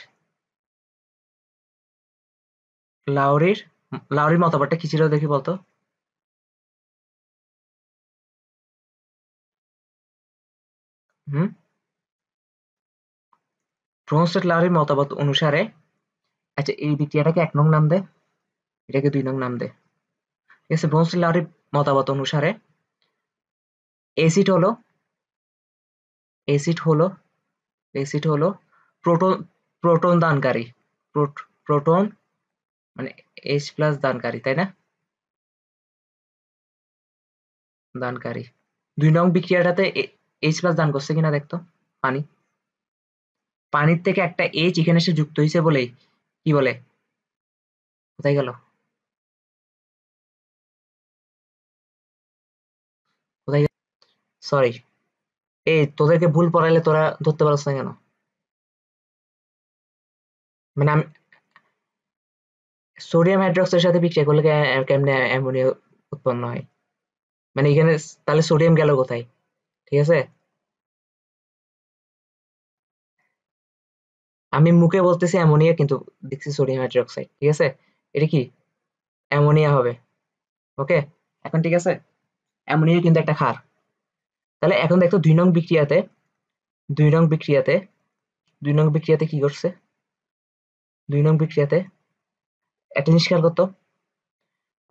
লাউরির লাউরির মতবাদটা কি ছিল দেখি বলতো? হুম? ব্রোনস্টেড-লাউরির মতবাদ অনুসারে, আচ্ছা এই বিক্রিয়াটাকে ১ নং নাম দে, এটাকে ২ নং নাম দে। ঠিক আছে? ব্রোনস্টেড-লাউরির মতবাদ অনুসারে অ্যাসিড হলো অ্যাসিড হলো অ্যাসিড হলো প্রোটন প্রোটন দানকারী। প্রোটন মানে H+ দানকারী, তাই না? দানকারী। ২ নং বিক্রিয়াটাতে H+ দান করছে কিনা দেখতো পানি। পানির থেকে একটা H এখানে এসে যুক্ত হইছে বলেই কি বলে? কোথায় গেল? কোথায় গেল? সরি। তোদেরকে ভুল পড়াইলে তোরা ধরতে পারছ না কেন? মানে আমি সোডিয়াম হাইড্রক্সাইডের সাথে বিক্রিয়া করলে কেমনে অ্যামোনিয়া উৎপন্ন হয়? মানে এখানে তাহলে সোডিয়াম গেল কোথায়? ঠিক আছে? আমি মুখে বলতেছি অ্যামোনিয়া, কিন্তু দেখছি সোডিয়াম হাইড্রক্সাইড। ঠিক আছে? এটা কি? অ্যামোনিয়া হবে। ওকে? এখন ঠিক আছে? অ্যামোনিয়া কিন্তু একটা ক্ষার। তাহলে এখন দেখো ২ নং বিক্রিয়াতে ২ নং বিক্রিয়াতে কি করছে? ২ নং বিক্রিয়াতে একটা জিনিস খেয়াল করতো।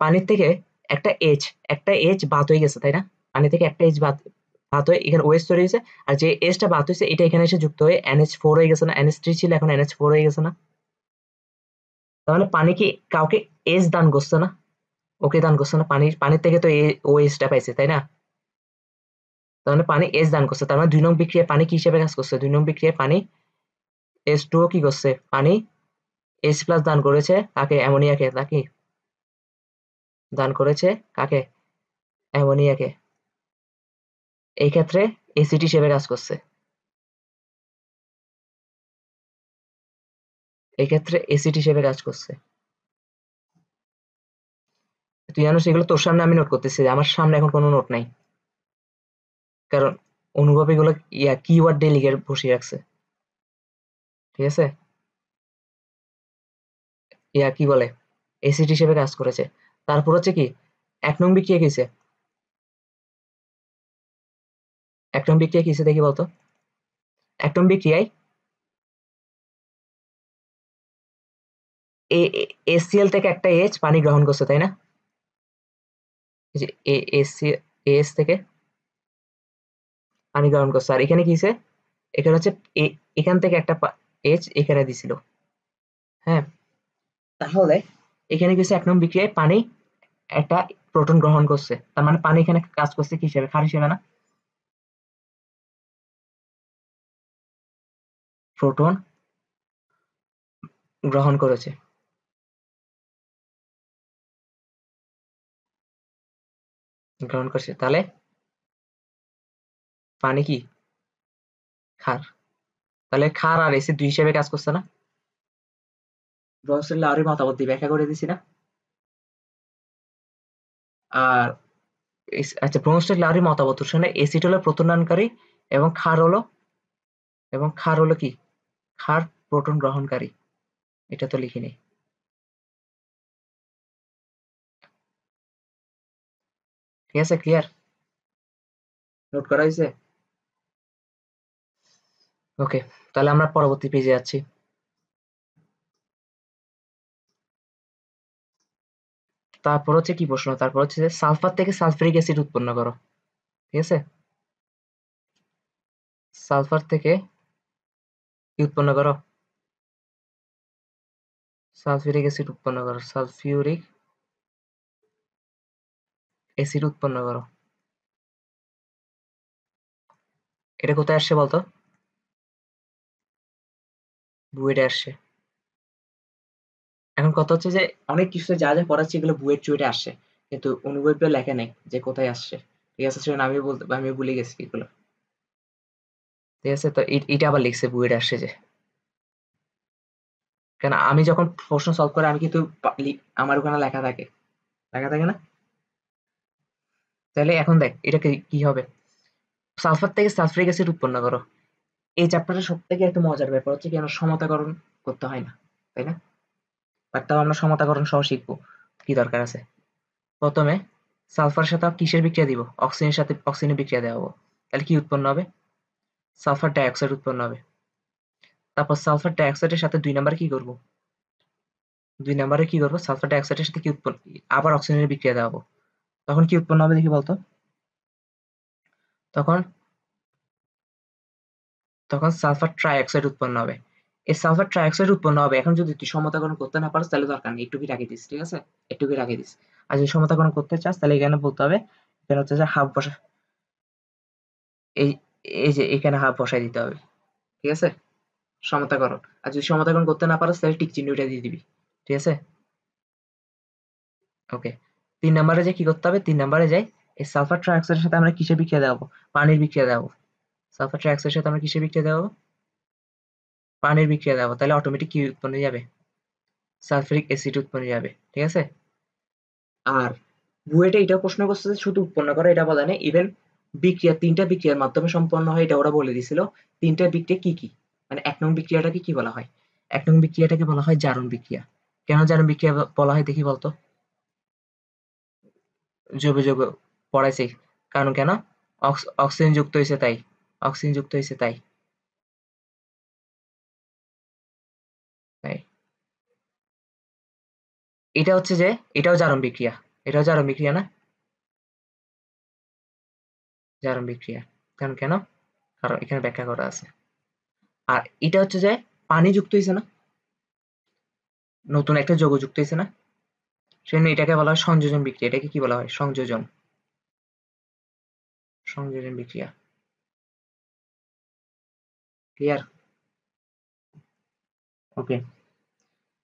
পানির থেকে একটা এইচ একটা এইচ বাদ হয়ে গেছে, তাই না? পানি থেকে একটা এইচ বাদ হয়ে এখানে OH তৈরি হয়েছে। আর যে এইচটা বাদ হয়েছে এটা এখানে এসে যুক্ত হয়ে NH4 হয়ে গেছে না? NH3 ছিল, এখন NH4 হয়ে গেছে না? তাহলে পানি কি কাউকে এইচ দান করছে না? ওকে দান করছে না? পানির থেকে তো OH টা পাইছে, তাই না? তার মানে পানি এইচ দান করছে। তার মানে ২ নং বিক্রিয়ায় পানি কি হিসেবে কাজ করছে? ২ নং বিক্রিয়ায় পানি H2O কি করছে? পানি H+ দান করেছে কাকে? অ্যামোনিয়াকে, নাকি? দান করেছে কাকে? অ্যামোনিয়াকে। এই ক্ষেত্রে এসিড হিসেবে কাজ করছে। এই ক্ষেত্রে এসিড হিসেবে কাজ করছে। তুই জানো সেগুলো তোর সামনে আমি নোট করতেছি, আমার সামনে এখন কোনো নোট নাই। কারণ অনুভব এগুলো কিওয়ার্ড দিয়ে লিখে বসিয়ে রাখছে। ঠিক আছে? কি বলে, এসিড হিসেবে কাজ করেছে। তারপর হচ্ছে কি ১ নং বিক্রিয়া কি হইছে? ১ নং বিক্রিয়া কি হইছে দেখি বলতো? ১ নং বিক্রিয়ায় HCl থেকে একটা H পানি গ্রহণ করছে, তাই না? এই যে AS থেকে পানি গ্রহণ করছে। আর এখানে কি হইছে? এখানে হচ্ছে এখান থেকে একটা H এখানে দিছিল। হ্যাঁ? তাহলে এখানে কি হইছে? ১ নং বিক্রিয়ায় পানি একটা প্রোটন গ্রহণ করছে। তার মানে পানি এখানে কাজ করছে কি হিসেবে? ক্ষার হিসেবে না? প্রোটন গ্রহণ করেছে। গ্রহণ করছে। তাহলে পানি কি? ক্ষার। তাহলে ক্ষার আর এসিড ২ হিসেবে কাজ করছে না? ব্রনস্টেড-লাউরি মতবাদ দিয়ে ব্যাখ্যা করে দিছি না? আর আচ্ছা ব্রনস্টেড-লাউরি মতবাদ অনুসারে এসিড হলো প্রোটন দানকারী এবং ক্ষার হলো এবং ক্ষার হলো কি? ক্ষার প্রোটন গ্রহণকারী। এটা তো লিখিনি। ঠিক আছে, ক্লিয়ার? নোট করা হয়েছে? ওকে, তাহলে আমরা পরবর্তী পেজে যাচ্ছি। তারপর হচ্ছে কি প্রশ্ন? তারপর হচ্ছে যে সালফার থেকে সালফিউরিক অ্যাসিড উৎপন্ন করো। ঠিক আছে, সালফার থেকে কি উৎপন্ন করো? সালফিউরিক অ্যাসিড উৎপন্ন করো। সালফিউরিক অ্যাসিড উৎপন্ন করো। এটা কোথায় আসছে বলতো? বুয়েটে আসছে। এখন কথা হচ্ছে যে অনেক কিছু যা যা পড়াচ্ছি এগুলো বুয়েট চুয়েটে আসছে, কিন্তু অনুবইতে লেখা নেই যে কোথায় আসছে। ঠিক আছে, সেজন্য আমি ভুলে গেছি এগুলো। ঠিক আছে, তো এটা আবার লিখছে বুয়েটে আসছে যে। কেন আমি যখন প্রশ্ন সলভ করে আমি কিন্তু আমার ওখানে লেখা থাকে না? তাহলে এখন দেখ এটা কি হবে। সালফার থেকে সালফিউরিক অ্যাসিড উৎপন্ন করো। এই চ্যাপ্টারের সব থেকে একটা মজার ব্যাপার হচ্ছে কি আমরা সমতাকরণ করতে হয় না, তাই না? বাট তাও আমরা সমতাকরণ সহ শিখবো। কি দরকার আছে? প্রথমে সালফারের সাথে কিসের বিক্রিয়া দিব? অক্সিজেনের সাথে অক্সিজেনের বিক্রিয়া দেওয়া হবে। তাহলে কি উৎপন্ন হবে? সালফার ডাইঅক্সাইড উৎপন্ন হবে। তারপর সালফার ডাইঅক্সাইডের সাথে 2 নাম্বারে কি করব? 2 নাম্বারে কি করব? সালফার ডাইঅক্সাইডের সাথে কি উৎপন্ন, আবার অক্সিজেনের বিক্রিয়া দেওয়া হবে। তখন কি উৎপন্ন হবে দেখি বলতো? তখন তখন সালফার ট্রাইঅক্সাইড উৎপন্ন হবে। এই সালফার ট্রাইঅক্সাইড উৎপন্ন হবে। এখন যদি তুই সমতাকরণ করতে না পারিস তাহলে দরকার নেই, একটুকুই রাখি দিস। ঠিক আছে, একটুকুই রাখি দিস। আর যদি সমতাকরণ করতে চাস তাহলে এখানে বলতে হবে, এখানে হচ্ছে যে হাফ বসা, এই এই যে এখানে হাফ বসাই দিতে হবে। ঠিক আছে, সমতাকরণ। আর যদি সমতাকরণ করতে না পারিস তাহলে টিক চিহ্নটা দিয়ে দিবি। ঠিক আছে, ওকে। 3 নাম্বারে যে কি করতে হবে? 3 নাম্বারে যাই, এই সালফার ট্রাইঅক্সাইডের সাথে আমরা কিসের বিক্রিয়া দেওয়াবো? পানির বিক্রিয়া দেওয়াবো। সালফার ট্রাইঅক্সাইডের সাথে আমরা কিসের বিক্রিয়া দেওয়াবো? পানির বিক্রিয়া দেওয়াবো। তাহলে অটোমেটিক কি উৎপন্ন হয়ে যাবে? সালফিউরিক অ্যাসিড উৎপন্ন হয়ে যাবে। ঠিক আছে, আর বুয়েটে এটা প্রশ্ন করছে যে শুধু উৎপন্ন করে এটা বলে না, ইভেন বিক্রিয়া 3টা বিক্রিয়ার মাধ্যমে সম্পন্ন হয় এটা ওরা বলে দিছিল। 3টা বিক্রিয়া কি কি? মানে 1 নং বিক্রিয়াটাকে কি বলা হয়? 1 নং বিক্রিয়াটাকে বলা হয় জারণ বিক্রিয়া। কেন জারণ বিক্রিয়া বলা হয় দেখি বলতো? যোগে যোগে পড়াইছি। কারণ কেন? অক্সিজেন যুক্ত হয়েছে তাই। অক্সিজেন যুক্ত হয়েছে তাই। তাই এটা হচ্ছে যে এটাও জারণ বিক্রিয়া। এটাও জারণ বিক্রিয়া না? জারণ বিক্রিয়া। কারণ কেন? কারণ এখানে ব্যাখ্যা করা আছে। আর এটা হচ্ছে যে পানি যুক্ত হয়েছে না, নতুন একটা যৌগ যুক্ত হয়েছে না, সেজন্য এটাকে বলা হয় সংযোজন বিক্রিয়া। এটাকে কি বলা হয়? সংযোজন। সংযোজন বিক্রিয়া। ক্লিয়ার? ওকে।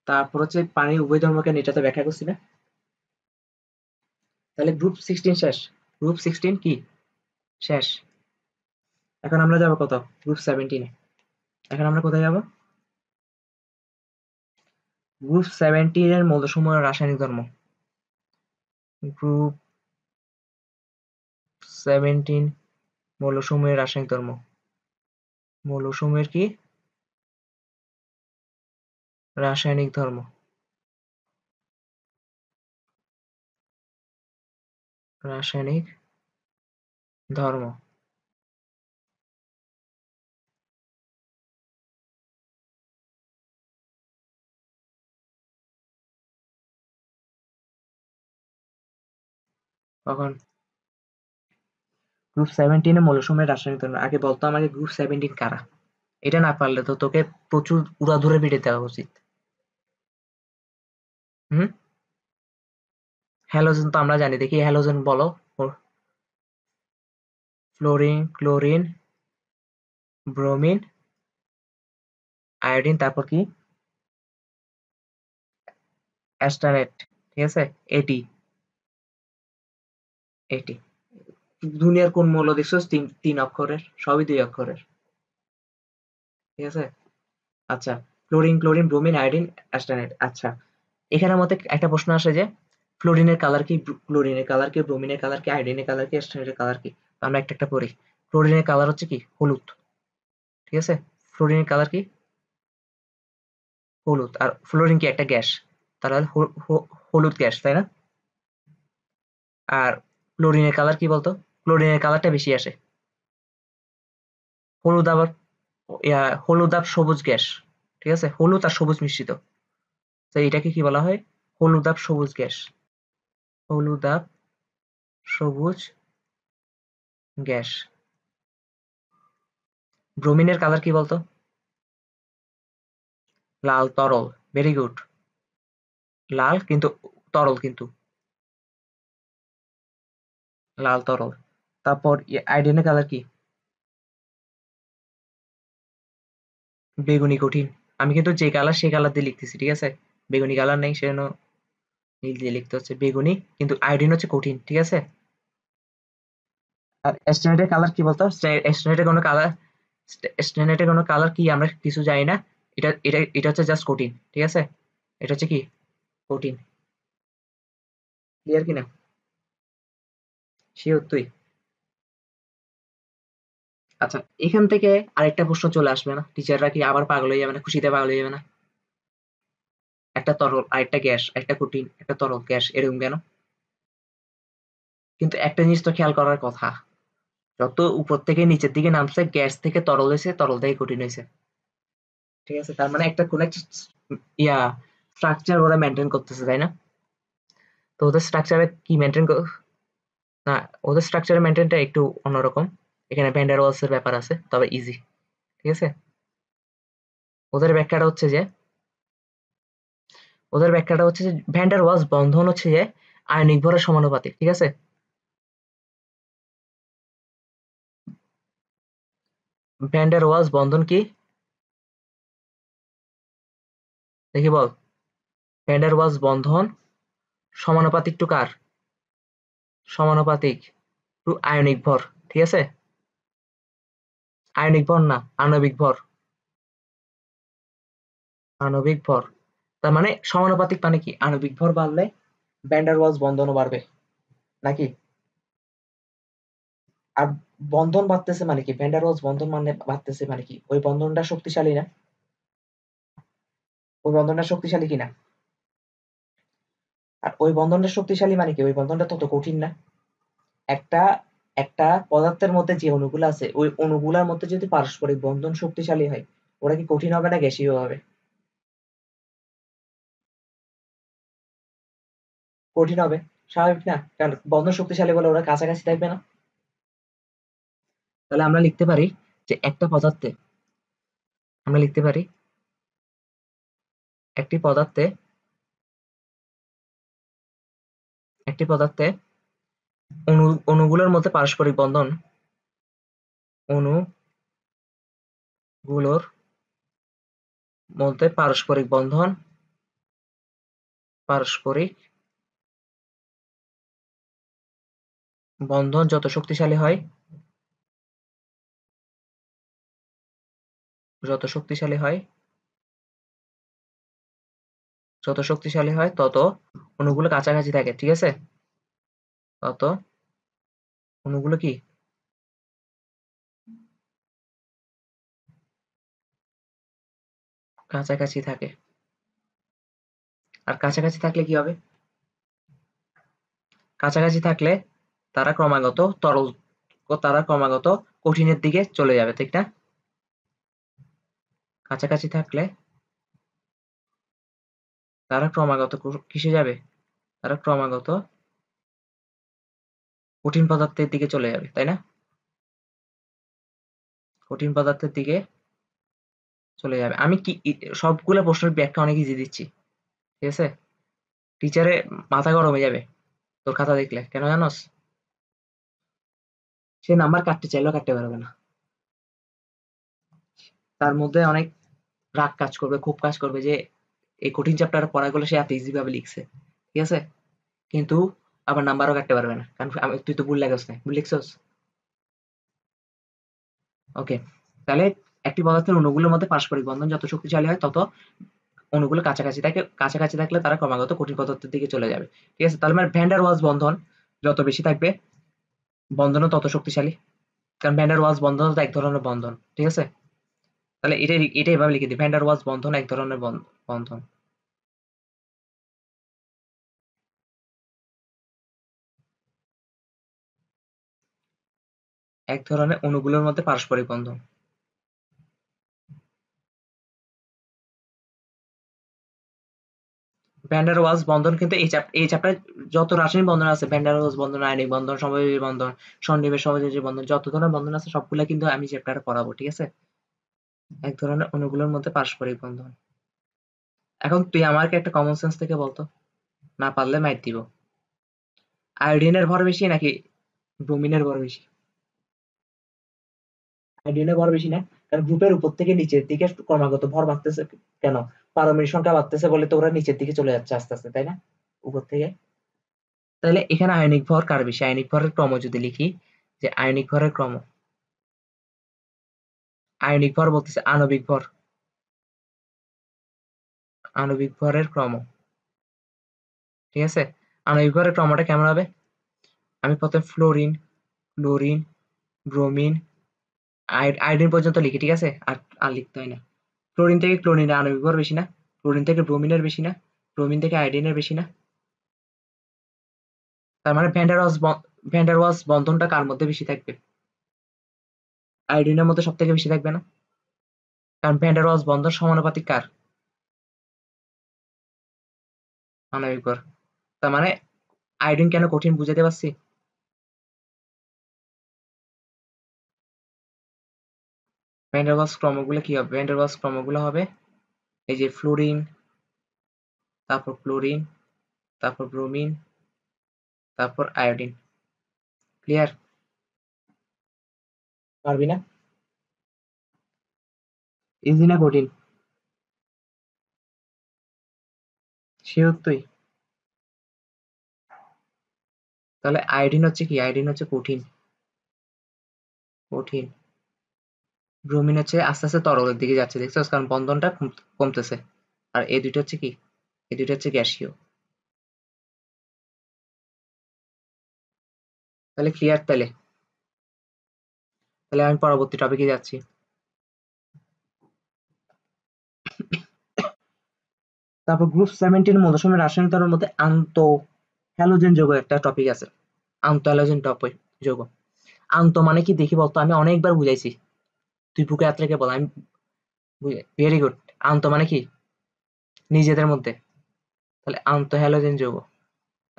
তারপর হচ্ছে পানির উভয় ধর্মকে আমি এটাতে ব্যাখ্যা করছি না? তাহলে গ্রুপ 16 শেষ। গ্রুপ 16 কি শেষ? এখন আমরা যাবো কত? গ্রুপ 17 এ। এখন আমরা কোথায় যাব? গ্রুপ 17 এর মৌলসমূহের রাসায়নিক ধর্ম। গ্রুপ 17 মৌলসমূহের রাসায়নিক ধর্ম। মৌলসমূহের কি রাসায়নিক ধর্ম? রাসায়নিক ধর্ম। কখন? গ্রুপ 17 এ মৌলসমূহের রাসায়নিক ধর্ম। আগে বলতো আমাকে গ্রুপ 17 কারা? এটা না পারলে তো তোকে প্রচুর উড়াধুরা পিটিয়ে দেওয়া উচিত। হুম, হ্যালোজেন তো আমরা জানি, দেখি হ্যালোজেন বলো। ফ্লোরিন, ক্লোরিন, ব্রোমিন, আয়োডিন, তারপর কি? অ্যাস্টারেট। ঠিক আছে, এটি এটি দুনিয়ার কোন মৌল দেখছো 3 অক্ষরের? সবই 2 অক্ষরের। ঠিক আছে, আচ্ছা। Chlorine, chlorine, bromine, iodine, astatine. আচ্ছা, এখানের মধ্যে একটা প্রশ্ন আসে যে ফ্লোরিনের কালার কি, ক্লোরিনের কালার কি, ব্রোমিনের কালার কি, আয়োডিনের কালার কি, অ্যাস্টারেটের কালার কি? আমরা একটা একটা পড়ি। ক্লোরিনের কালার হচ্ছে কি হলুদ। ঠিক আছে, ফ্লোরিনের কালার কি? হলুদ। আর ফ্লোরিন কি একটা গ্যাস, তাহলে হলুদ গ্যাস, তাই না? আর ক্লোরিনের কালার কি বলতো? ক্লোরিনের কালারটা বেশি আসে। হলুদ আবার হলুদ আর সবুজ গ্যাস, ঠিক আছে? হলুদ আর সবুজ মিশ্রিত, তো এটাকে কি বলা হয়? হলুদ আর সবুজ গ্যাস। হলুদ আর সবুজ গ্যাস। ব্রোমিনের কালার কি বলতো? লাল তরল। Very good. লাল কিন্তু তরল, কিন্তু লাল তরল। তারপর আয়োডিনের কালার কি? বেগুনি কঠিন। আমি কিন্তু যে কালার সেই কালার দিয়ে লিখতেছি, ঠিক আছে? বেগুনি কালার নেই, সেজন্য নীল দিয়ে লিখতে হচ্ছে। বেগুনি কিন্তু আয়োডিন হচ্ছে কঠিন, ঠিক আছে? আর স্টেনেটের কালার কি বলতো? স্টেনেটের কোনো কালার, স্টেনেটের কোনো কালার কি আমরা কিছু জানি না। এটা হচ্ছে জাস্ট কঠিন, ঠিক আছে? এটা হচ্ছে কি? কঠিন। ক্লিয়ার কিনা? শিওর তুই? আচ্ছা, এখান থেকে আরেকটা প্রশ্ন চলে আসবে না? টিচাররা কি আবার পাগল হয়ে যাবে না? খুশিতে পাগল হয়ে যাবে না? একটা তরল আর একটা গ্যাস, একটা কঠিন একটা তরল গ্যাস, এরকম কেন? কিন্তু একটা জিনিস তো খেয়াল করার কথা, যত উপর থেকে নিচের দিকে নামছে, গ্যাস থেকে তরল হয়েছে, তরল থেকে কঠিন হয়েছে, ঠিক আছে? তার মানে একটা কোন একটা ইয়া স্ট্রাকচার ওরা মেনটেন করতেছে, তাই না? তো ওদের স্ট্রাকচারে কি মেনটেন, না, ওদের স্ট্রাকচারের মেনটেনটা একটু অন্যরকম। এখানে ভ্যান ডার ওয়ালস এর ব্যাপার আছে, তবে ইজি, ঠিক আছে? ওদের ব্যাখ্যাটা হচ্ছে যে ভ্যান ডার ওয়ালস বন্ধন হচ্ছে যে আয়নিক ভরের সমানুপাতিক, ঠিক আছে? ভ্যান ডার ওয়ালস বন্ধন কি? দেখি বল। ভ্যান ডার ওয়ালস বন্ধন সমানুপাতিক টু কার? সমানুপাতিক টু আয়নিক ভর, ঠিক আছে? আয়নিক ভর না, আণবিক ভর। আণবিক ভর। তার মানে সমানুপাতিক মানে কি? আণবিক ভর বাড়লে ভ্যান ডার ওয়ালস বন্ধনও বাড়বে, নাকি? আর বন্ধন বাড়তেছে মানে কি? ভ্যান ডার ওয়ালস বন্ধন মানে বাড়তেছে মানে কি? ওই বন্ধনটা শক্তিশালী না? ওই বন্ধনটা শক্তিশালী কিনা? আর ওই বন্ধনটা শক্তিশালী মানে কি? ওই বন্ধনটা তত কঠিন না? একটা একটা পদার্থের মধ্যে যে অণুগুলো আছে, ওই অণুগুলোর মধ্যে যদি পারস্পরিক বন্ধন শক্তিশালী হয়, ওরা কি কঠিন হবে না গ্যাসীয় হবে? কঠিন হবে, স্বাভাবিক না? কারণ বন্ধন শক্তিশালী বলে ওরা কাছাকাছি থাকবে না। তাহলে আমরা লিখতে পারি যে আমরা লিখতে পারি একটি পদার্থে একটি পদার্থে অণুগুলোর মধ্যে পারস্পরিক বন্ধন, অণুগুলোর মধ্যে পারস্পরিক বন্ধন যত শক্তিশালী হয়, যত শক্তিশালী হয় তত অণুগুলো কাছাকাছি থাকে, ঠিক আছে? তত অণুগুলো কি কাছাকাছি থাকে। আর কাছাকাছি থাকলে কি হবে? কাছাকাছি থাকলে তারা ক্রমাগত তরল তারা ক্রমাগত কঠিনের দিকে চলে যাবে, ঠিক না? কাছাকাছি থাকলে তারা ক্রমাগত কিসে যাবে? তারা ক্রমাগত কঠিন পদার্থের দিকে চলে যাবে, তাই না? কঠিন পদার্থের দিকে চলে যাবে। আমি কি সবগুলো প্রশ্নের ব্যাখ্যা অনেক ইজি দিচ্ছি, ঠিক আছে? টিচারে মাথা গরম হয়ে যাবে তোর খাতা দেখলে, কেন জানোস? সে নাম্বার কাটতে চাইলেও কাটতে পারবে না। তার মধ্যে অনেক রাগ কাজ করবে, খুব কাজ করবে যে এই কঠিন চ্যাপ্টার পড়াগুলো সে এত ইজি ভাবে লিখছে, ঠিক আছে? কিন্তু আবার নাম্বারও কাটতে পারবে না, কারণ তুই তো ভুল লেখাস না, ভুল লিখছস। ওকে, তাহলে একটি পদার্থের অণুগুলোর মধ্যে পারস্পরিক বন্ধন যত শক্তিশালী হয়, তত অণুগুলো কাছাকাছি থাকলে তারা ক্রমাগত কঠিন পদার্থের দিকে চলে যাবে, ঠিক আছে? তাহলে মানে ভ্যান ডার ওয়ালস বন্ধন যত বেশি থাকবে, বন্ধনও তত শক্তিশালী। কারণ ভ্যান ডার ওয়ালস বন্ধন তো এক ধরনের বন্ধন, ঠিক আছে? তাহলে এটা এভাবে লিখে দিই, ভ্যান ডার ওয়ালস বন্ধন এক ধরনের বন্ধন। এক ধরনের অণুগুলোর মধ্যে পারস্পরিক বন্ধন। ভ্যান ডার ওয়ালস বন্ধন কিন্তু এই চ্যাপ্টারে যত রাসায়নিক বন্ধন আছে, ভ্যান ডার ওয়ালস বন্ধন, আয়নিক বন্ধন, সমযোজী বন্ধন, সন্নিবেশ সমযোজী বন্ধন, যত ধরনের বন্ধন আছে সবগুলা কিন্তু আমি চ্যাপ্টারে পড়াবো, ঠিক আছে? এক ধরনের অণুগুলোর মধ্যে পারস্পরিক বন্ধন। এখন তুই আমাকে একটা কমন সেন্স থেকে বলতো, না পারলে মাইর দিব। আয়োডিনের ভর বেশি নাকি ব্রোমিনের ভর বেশি? আয়োডিনের ভর বেশি না? কারণ গ্রুপের উপর থেকে নিচের দিকে ক্রমাগত ভর বাড়তেছে কেন? পারমাণবিক সংখ্যা বাড়তেছে বলে তো ওরা নিচের দিকে চলে যাচ্ছে আস্তে আস্তে, তাই না? উপর থেকে। তাহলে এখানে আয়নিক ভর কার বেশি? আয়নিক ভরের ক্রম যদি লিখি, যে আয়নিক ভরের ক্রম, আয়নিক ভর বলতেছে আণবিক ভর, আণবিক ভরের ক্রম, ঠিক আছে? আণবিক ভরের ক্রমটা কেমন হবে? আমি প্রথমে ফ্লোরিন, ক্লোরিন, ব্রোমিন, আয়োডিন পর্যন্ত লিখি, ঠিক আছে? আর আর লিখতে হয় না। ক্লোরিন থেকে ক্লোরিনের আণবিক ভর বেশি না? ক্লোরিন থেকে ব্রোমিনের বেশি না? ব্রোমিন থেকে আয়োডিনের বেশি না? তার মানে ভ্যান ডার ওয়ালস বন্ধনটা কার মধ্যে বেশি থাকবে? আয়োডিনের মধ্যে সব থেকে বেশি থাকবে না? কারণ ভ্যান ডার ওয়ালস বন্ধন সমানুপাতিক কার? আণবিক ভর। তার মানে আয়োডিন কেন কঠিন বুঝাতে পারছি? ভ্যান ডার ওয়ালস ক্রমগুলো কি হবে? ভ্যান ডার ওয়ালস ক্রমগুলো হবে এই যে ফ্লোরিন, তারপর ক্লোরিন, তারপর ব্রোমিন, তারপর আয়োডিন। ক্লিয়ার? পারবি না? ইজি না কঠিন? শিওর তুই? তাহলে আয়োডিন হচ্ছে কি? আয়োডিন হচ্ছে কঠিন, কঠিন। ব্রোমিন হচ্ছে আস্তে আস্তে তরলের দিকে যাচ্ছে, দেখছো? কারণ বন্ধনটা কমতেছে। আর এই দুইটা হচ্ছে কি? এই দুইটা হচ্ছে গ্যাসীয়। তাহলে ক্লিয়ার? তাহলে তাহলে আমি পরবর্তী টপিকে যাচ্ছি। তারপর গ্রুপ 17 মৌলসমূহের রাসায়নিক ধর্মের মধ্যে আন্ত হ্যালোজেন যৌগ একটা টপিক আছে। আন্ত হ্যালোজেন টপিক যৌগ। আন্ত মানে কি দেখি বলতো? আমি অনেকবার বুঝাইছি, তুই বুকে হাত রেখে বল। আমি ভেরি গুড। আন্ত মানে কি? নিজেদের মধ্যে। তাহলে আন্ত হ্যালোজেন যৌগ।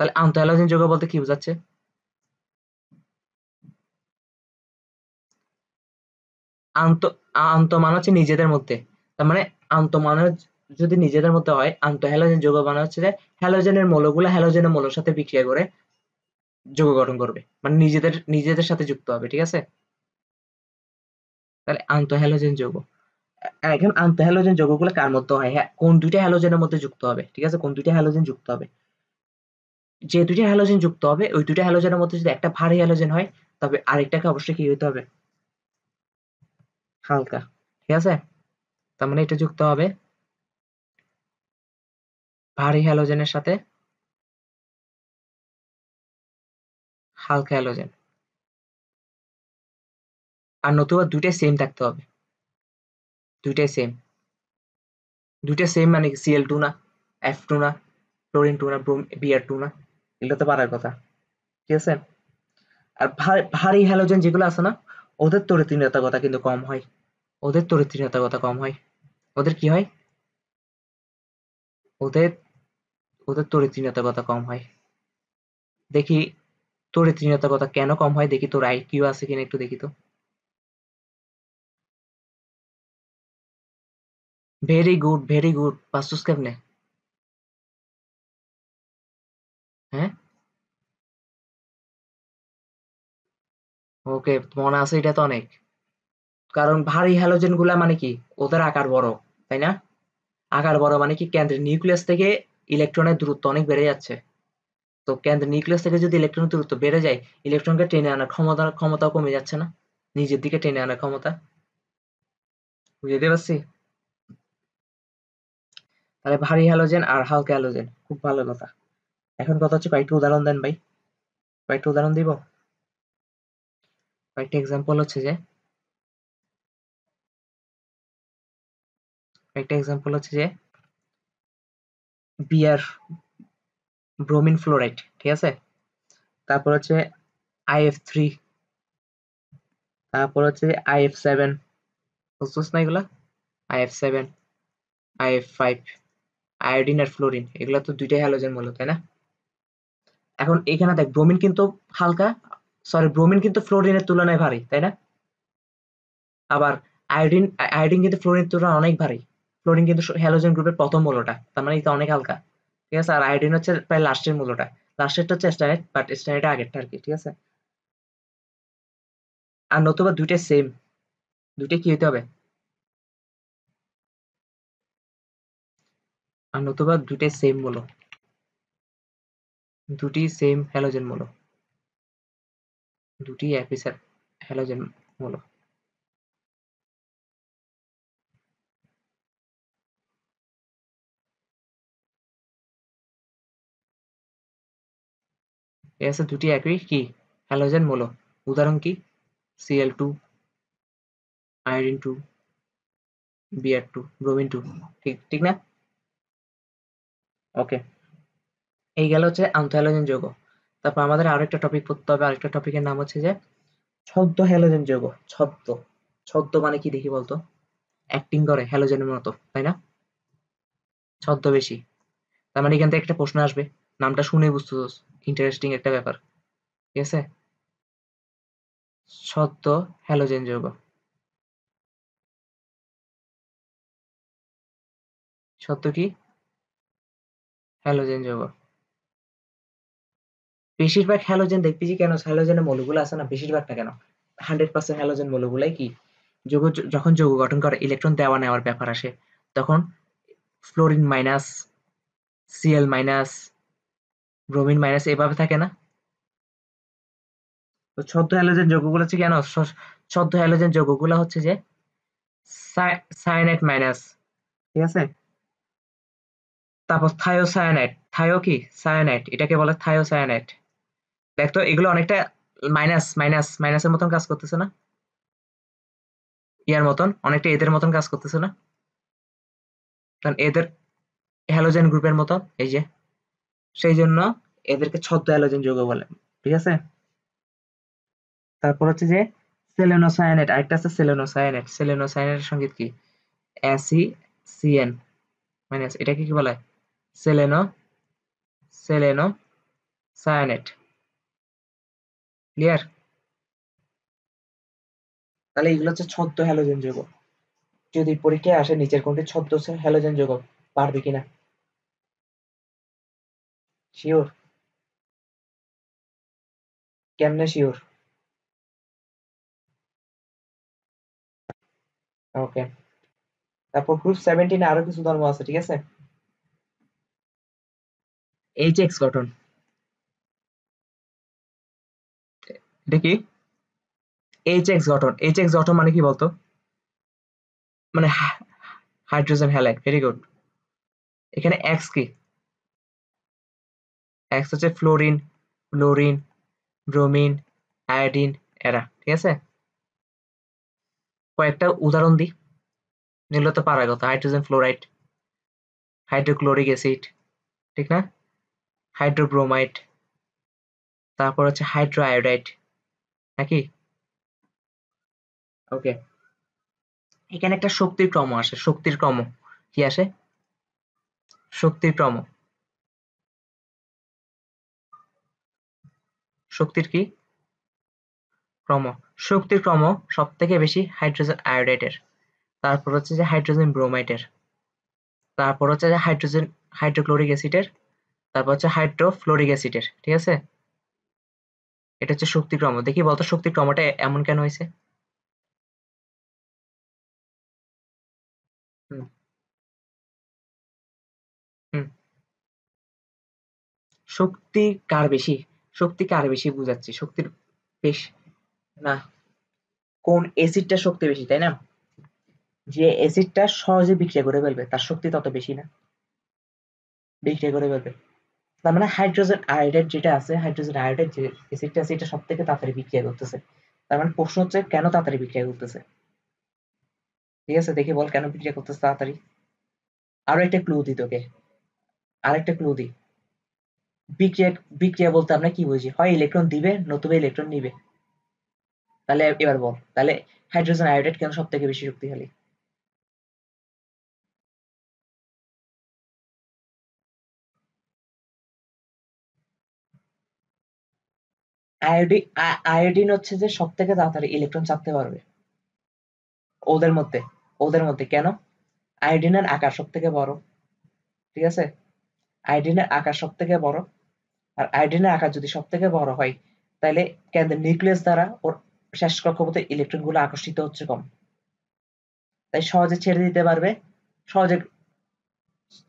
তাহলে আন্ত হ্যালোজেন যৌগ বলতে কি বোঝাচ্ছে? আন্ত আন্ত মানে হচ্ছে নিজেদের মধ্যে। তার মানে আন্ত মানে যদি নিজেদের মধ্যে হয়, আন্ত হ্যালোজেন যৌগ মানে হচ্ছে যে হ্যালোজেনের মৌলগুলো হ্যালোজেনের মৌলের সাথে বিক্রিয়া করে যৌগ গঠন করবে, মানে নিজেদের নিজেদের সাথে যুক্ত হবে, ঠিক আছে? তাহলে আন্ত হ্যালোজেন যৌগ। এখন আন্ত হ্যালোজেন যৌগগুলো কার মধ্যে হয়? হ্যাঁ, কোন দুইটা হ্যালোজেনের মধ্যে যুক্ত হবে, ঠিক আছে? কোন দুইটা হ্যালোজেন যুক্ত হবে? যে দুইটা হ্যালোজেন যুক্ত হবে ওই দুইটা হ্যালোজেনের মধ্যে যদি একটা ভারী হ্যালোজেন হয়, তবে আরেকটাকে অবশ্যই কি হতে হবে? হালকা, ঠিক আছে? তার মানে এটা যুক্ত হবে ভারী হ্যালোজেনের সাথে হালকা হ্যালোজেন। আর নতুবা দুইটাই সেম থাকতে হবে, দুইটাই সেম। দুইটা সেম মানে Cl2 না, F2 না, ক্লোরিন 2 না, Br2 না? এগুলো তো পারার কথা, ঠিক আছে? আর ভারী হ্যালোজেন যেগুলো আছে না, ওদের তড়িৎ কিন্তু কম হয়। ওদের তড়িৎ কম হয়। ওদের কি হয়? ওদের ওদের তড়িৎ কম হয়। দেখি তড়িৎ কেন কম হয়, দেখি তোর আইকিউ আছে কিনা একটু দেখি তো। Very good, very good. পারছস কেমনে? হ্যাঁ, ওকে, মনে আছে, এটা তো অনেক। কারণ ভারী হ্যালোজেন গুলা মানে কি? ওদের আকার বড়, তাই না? আকার বড় মানে কি? কেন্দ্রের নিউক্লিয়াস থেকে ইলেকট্রনের দূরত্ব অনেক বেড়ে যাচ্ছে। তো কেন্দ্রের নিউক্লিয়াস থেকে যদি ইলেকট্রনের দূরত্ব বেড়ে যায়, ইলেকট্রনকে টেনে আনার ক্ষমতাও কমে যাচ্ছে না? নিজের দিকে টেনে আনার ক্ষমতা। বুঝতে পারছি? তাহলে ভারী হ্যালোজেন আর হালকা হ্যালোজেন, খুব ভালো কথা। এখন কথা হচ্ছে কয়েকটা উদাহরণ দেন ভাই। কয়েকটা উদাহরণ দিব। কয়েকটা এক্সাম্পল হচ্ছে যে একটা এক্সাম্পল হচ্ছে যে বিআর ব্রোমিন ফ্লোরাইড, ঠিক আছে। তারপর হচ্ছে IF3, তারপর হচ্ছে IF7, বুঝছস না এগুলা? IF7, IF5, আয়োডিন আর ফ্লোরিন, এগুলা তো দুইটাই হ্যালোজেন মূলক, তাই না? এখন এখানে দেখ ব্রোমিন কিন্তু হালকা, সরি ব্রোমিন কিন্তু ফ্লোরিনের তুলনায় ভারী, তাই না? আবার আয়োডিন আয়োডিন কিন্তু ফ্লোরিনের তুলনায় অনেক ভারী। ফ্লোরিন কিন্তু হ্যালোজেন গ্রুপের প্রথম মৌলটা, তার মানে এটা অনেক হালকা, ঠিক আছে। আর আয়োডিন হচ্ছে প্রায় লাস্টের মৌলটা, লাস্টেরটা হচ্ছে স্ট্যান্ডার্ড, বাট স্ট্যান্ডার্ড আগেরটা আর কি, ঠিক আছে। আর নতুবা দুইটাই সেম, দুইটাই কি হইতে হবে, আর নতুবা দুইটাই সেম মৌল, দুটি সেম হ্যালোজেন মৌল, দুটি একই হ্যালোজেন মৌল। ঠিক আছে, দুটি একই কি হ্যালোজেন মৌল। উদাহরণ কি? Cl2, আয়োডিন 2, Br2, ব্রোমিন 2, ঠিক ঠিক না? ওকে, এই গেল হচ্ছে আন্তঃহ্যালোজেন যৌগ। তারপর আমাদের আরেকটা টপিক পড়তে হবে, আরেকটা টপিকের নাম হচ্ছে যে ছদ্ম হ্যালোজেন যৌগ। ছদ্ম, ছদ্ম মানে কি দেখি বলতো? অ্যাক্টিং করে হ্যালোজেনের মতো, তাই না? ছদ্মবেশী, তার মানে এখান থেকে একটা প্রশ্ন আসবে, নামটা শুনে বুঝতেছস, ইন্টারেস্টিং একটা ব্যাপার, ঠিক আছে। ছদ্ম হ্যালোজেন যৌগ, ছদ্ম কি হ্যালোজেন যৌগ। বেশিরভাগ হ্যালোজেন দেখবি যে কেন হ্যালোজেনের মৌলগুলো আছে না, বেশিরভাগটা কেন 100% হ্যালোজেন মৌলগুলাই কি যৌগ, যখন যৌগ গঠন করে ইলেকট্রন দেওয়া নেওয়ার ব্যাপার আসে, তখন fluorine minus, Cl minus, bromine minus, এভাবে থাকে না? তো ছদ্ম হ্যালোজেন যৌগগুলো হচ্ছে কেন ছদ্ম হ্যালোজেন যৌগগুলো হচ্ছে যে সায়ানাইড মাইনাস, ঠিক আছে। তারপর থায়োসায়ানাইড, থায়ো কি সায়ানাইড, এটাকে বলে থায়োসায়ানাইড। দেখতো এগুলো অনেকটা মাইনাস মাইনাস মাইনাসের মতন কাজ করতেছে না, ইয়ার মতন অনেকটা এদের মতন কাজ করতেছে না, কারণ এদের হ্যালোজেন গ্রুপের মতো, এই যে সেই জন্য এদেরকে ছদ্ম হ্যালোজেন যৌগ বলে, ঠিক আছে। তারপর হচ্ছে যে সেলেনোসায়ানেট, আরেকটা আছে সেলেনোসায়ানেট। সেলেনোসায়ানেটের সঙ্গীত কি? SeCN মাইনাস, এটাকে কি বলে? সেলেনো সেলেনোসায়ানেট, ক্লিয়ার? তাহলে এগুলো হচ্ছে ছদ্ম হ্যালোজেন যৌগ। যদি পরীক্ষায় আসে নিচের কোনটি ছদ্ম হ্যালোজেন যৌগ, পারবে কিনা? শিওর? কেমনে শিওর? ওকে, তারপর গ্রুপ 17 আরো কিছু ধর্ম আছে, ঠিক আছে। HX গঠন, এটা কি? এইচএক্স গঠন মানে কি বলতো? মানে হাইড্রোজেন হ্যালাইড, ভেরি গুড। এখানে এক্স কি? এক্স হচ্ছে ফ্লোরিন, ফ্লোরিন, ব্রোমিন, আয়োডিন, এরা, ঠিক আছে। কয়েকটা উদাহরণ দিই, নিলে তো পারার কথা। হাইড্রোজেন ফ্লোরাইড, হাইড্রোক্লোরিক অ্যাসিড, ঠিক না? হাইড্রোব্রোমাইড, তারপর হচ্ছে হাইড্রো আয়োডাইড, নাকি? ওকে, এখানে একটা শক্তির ক্রম আসে, শক্তির ক্রম কি আসে? শক্তির ক্রম, শক্তির কি ক্রম? শক্তির ক্রম সব থেকে বেশি হাইড্রোজেন আয়োডাইডের, তারপর হচ্ছে যে হাইড্রোজেন ব্রোমাইডের, তারপর হচ্ছে যে হাইড্রোক্লোরিক অ্যাসিডের, তারপর হচ্ছে হাইড্রোফ্লোরিক অ্যাসিডের, ঠিক আছে। এটা হচ্ছে শক্তি ক্রম। দেখি বলতো শক্তি ক্রমটা এমন কেন হয়েছে? হুম, হুম। শক্তি কার বেশি? শক্তি কার বেশি বুঝাচ্ছি, শক্তির বেশি না, কোন অ্যাসিডটা শক্তি বেশি, তাই না? যে অ্যাসিডটা সহজে বিক্রিয়া করে ফেলবে তার শক্তি তত বেশি না, বিক্রিয়া করে ফেলবে। তার মানে হাইড্রোজেন আয়োডাইড যেটা আছে, হাইড্রোজেন আয়োডাইড যে অ্যাসিডটা আছে এটা সব থেকে তাড়াতাড়ি বিক্রিয়া করতেছে। তার মানে প্রশ্ন হচ্ছে কেন তাড়াতাড়ি বিক্রিয়া করতেছে, ঠিক আছে। দেখি বল কেন বিক্রিয়া করতেছে তাড়াতাড়ি। আরো একটা ক্লু দিই তোকে, আরেকটা ক্লু দিই। বিক্রিয়া, বিক্রিয়া বলতে আমরা কি বুঝি? হয় ইলেকট্রন দিবে নতুবা ইলেকট্রন নিবে। তাহলে এবার বল, তাহলে হাইড্রোজেন আয়োডাইড কেন সব থেকে বেশি শক্তিশালী? আয়োডিন হচ্ছে যে সব থেকে তাড়াতাড়ি ইলেকট্রন চাপতে পারবে ওদের মধ্যে। ওদের মধ্যে কেন? আয়োডিনের আকার সব থেকে বড়, ঠিক আছে? আয়োডিনের আকার সব থেকে বড়, আর আয়োডিনের আকার যদি সব থেকে বড় হয়, তাহলে কেন্দ্রের নিউক্লিয়াস দ্বারা ওর শেষ কক্ষপথে ইলেকট্রন গুলো আকর্ষিত হচ্ছে কম, তাই সহজে ছেড়ে দিতে পারবে, সহজে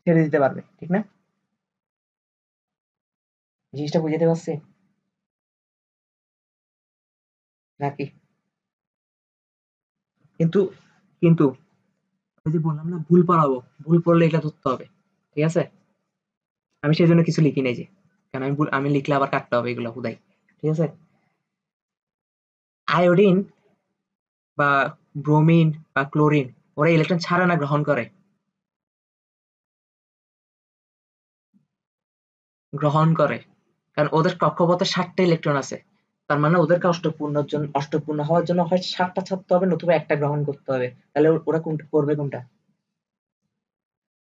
ছেড়ে দিতে পারবে, ঠিক না? জিনিসটা বুঝাতে পারছি নাকি? কিন্তু কিন্তু ওই যে বললাম না ভুল পড়াবো, ভুল পড়লে এটা ধরতে হবে, ঠিক আছে? আমি সেই জন্য কিছু লিখি নাই যে, কারণ আমি লিখলে আবার কাটতে হবে এগুলো হুদাই, ঠিক আছে? আয়োডিন বা ব্রোমিন বা ক্লোরিন, ওরা ইলেকট্রন ছাড়ে না গ্রহণ করে? গ্রহণ করে, কারণ ওদের কক্ষপথে ৭টা ইলেকট্রন আছে। তার মানে ওদেরকে অষ্টপূর্ণ হওয়ার জন্য হয় ৭টা ছাড়তে হবে নতুবা একটা গ্রহণ করতে হবে। তাহলে ওরা কোনটা করবে? কোনটা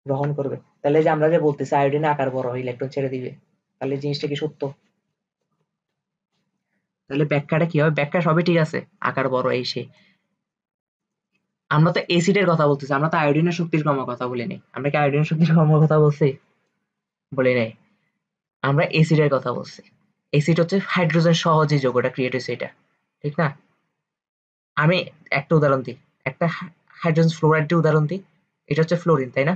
গ্রহণ করবে? তাহলে যে আমরা যে বলতেছি আয়োডিনে আকার বড় হয় ইলেকট্রন ছেড়ে দিবে, তাহলে জিনিসটা কি সত্য? তাহলে ব্যাখ্যাটা কি হবে? ব্যাখ্যা সবই ঠিক আছে, আকার বড় এই সেই। আমরা তো এসিডের কথা বলতেছি, আমরা তো আয়োডিনের শক্তির কর্মের কথা বলিনি। আমরা কি আয়োডিনের শক্তির কর্মের কথা বলছি? বলি নাই। আমরা এসিডের কথা বলছি। এসিড হচ্ছে হাইড্রোজেন সহ যে যৌগটা ক্রিয়েট হয়েছে এটা, ঠিক না? আমি একটা উদাহরণ দিই, একটা হাইড্রোজেন ফ্লোরাইডের উদাহরণ দিই। এটা হচ্ছে ফ্লোরিন, তাই না?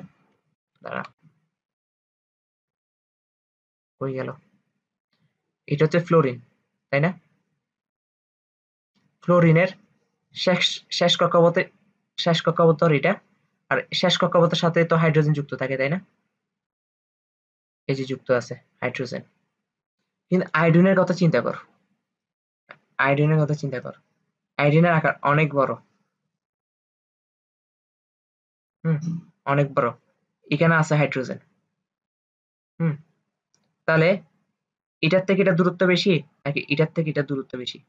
দাঁড়া, কই গেল? এটা হচ্ছে ফ্লোরিন, তাই না? ফ্লোরিনের শেষ শেষ কক্ষপথে, শেষ কক্ষপথ ধর এটা, আর শেষ কক্ষপথের সাথে তো হাইড্রোজেন যুক্ত থাকে, তাই না? এই যে যুক্ত আছে হাইড্রোজেন। কিন্তু আয়োডিনের কথা চিন্তা কর, আয়োডিনের কথা চিন্তা কর। আয়োডিনের আকার অনেক বড়, হুম, অনেক বড়। এখানে আছে হাইড্রোজেন, হুম। তাহলে এটার থেকে এটা দূরত্ব বেশি নাকি এটার থেকে এটা দূরত্ব বেশি?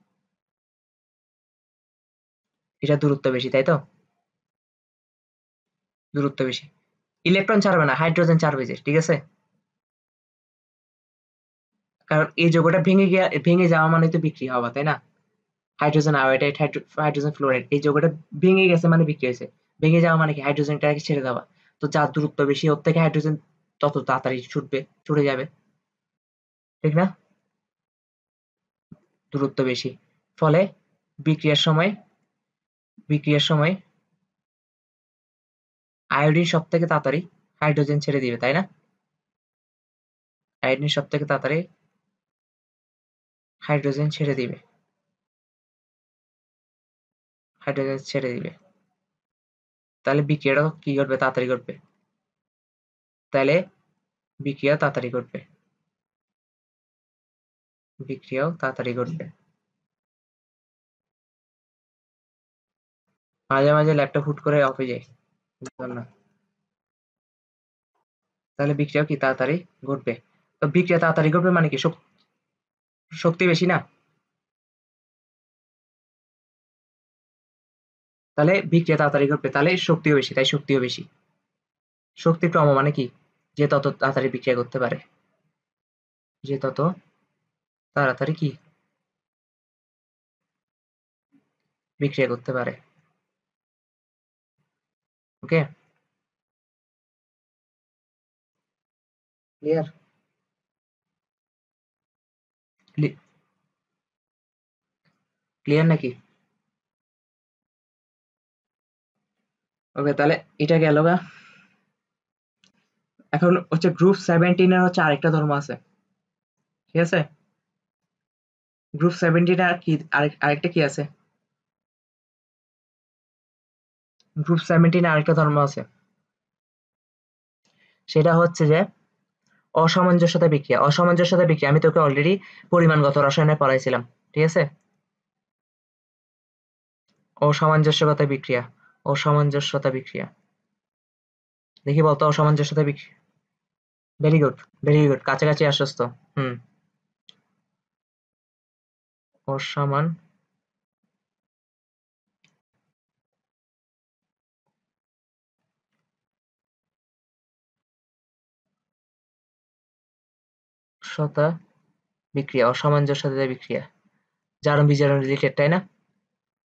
এটা দূরত্ব বেশি, তাই তো? দূরত্ব বেশি। ইলেকট্রন ছাড়বে না, হাইড্রোজেন ছাড়বে যে, ঠিক আছে? কারণ এই যৌগটা ভেঙে যাওয়া মানে তো বিক্রিয়া হওয়া, তাই না? হাইড্রোজেন আয়োডাইড, হাইড্রোজেন ফ্লোরাইড, এই যৌগটা ভেঙে গেছে মানে বিক্রিয়া হয়েছে। ভেঙে যাওয়া মানে কি? হাইড্রোজেনটাকে ছেড়ে দেওয়া। তো যার দূরত্ব বেশি ওর থেকে হাইড্রোজেন তত তাড়াতাড়ি ছুটে যাবে, ঠিক না? দূরত্ব বেশি। ফলে বিক্রিয়ার সময় বিক্রিয়ার সময় আয়োডিন সব থেকে তাড়াতাড়ি হাইড্রোজেন ছেড়ে দিবে, তাই না? আয়োডিন সব থেকে তাড়াতাড়ি হাইড্রোজেন ছেড়ে দিবে, হাইড্রোজেন ছেড়ে দিবে। তাহলে বিক্রিয়াটা কি ঘটবে? তাড়াতাড়ি ঘটবে। তাহলে বিক্রিয়া তাড়াতাড়ি ঘটবে, বিক্রিয়াও তাড়াতাড়ি ঘটবে। মাঝে মাঝে ল্যাপটপ হুট করে অফ হয়ে যায়, বুঝলাম না। তাহলে বিক্রিয়াও কি তাড়াতাড়ি ঘটবে? তো বিক্রিয়া তাড়াতাড়ি ঘটবে মানে কি? শক্তি বেশি না? তাহলে বিক্রিয়া তাড়াতাড়ি ঘটবে, তাহলে শক্তিও বেশি, তাই শক্তিও বেশি। শক্তি ক্রম মানে কি? যে তত তাড়াতাড়ি বিক্রিয়া করতে পারে, যে তত তাড়াতাড়ি কি বিক্রিয়া করতে পারে। ওকে, ক্লিয়ার? ক্লিয়ার নাকি? ওকে, তাহলে এটা গেল গা। এখন হচ্ছে গ্রুপ 17 এর হচ্ছে আরেকটা ধর্ম আছে, ঠিক আছে? গ্রুপ 17 আর কি, আরেকটা কি আছে? গ্রুপ 17 এ আরেকটা ধর্ম আছে, সেটা হচ্ছে যে অসামঞ্জস্যতা বিক্রিয়া। অসামঞ্জস্যতা বিক্রিয়া আমি তোকে অলরেডি পরিমাণগত রসায়নে পড়াইছিলাম, ঠিক আছে? অসামঞ্জস্যতা বিক্রিয়া, অসামঞ্জস্যতা বিক্রিয়া, দেখি বলতো অসামঞ্জস্যতা বিক্রিয়া। ভেরি গুড, ভেরি গুড, কাছাকাছি আসছ তো। হুম, অসামঞ্জস্যতা বিক্রিয়া, অসামঞ্জস্যতা বিক্রিয়া, জারণ বিজারণ রিলেটেড, তাই না?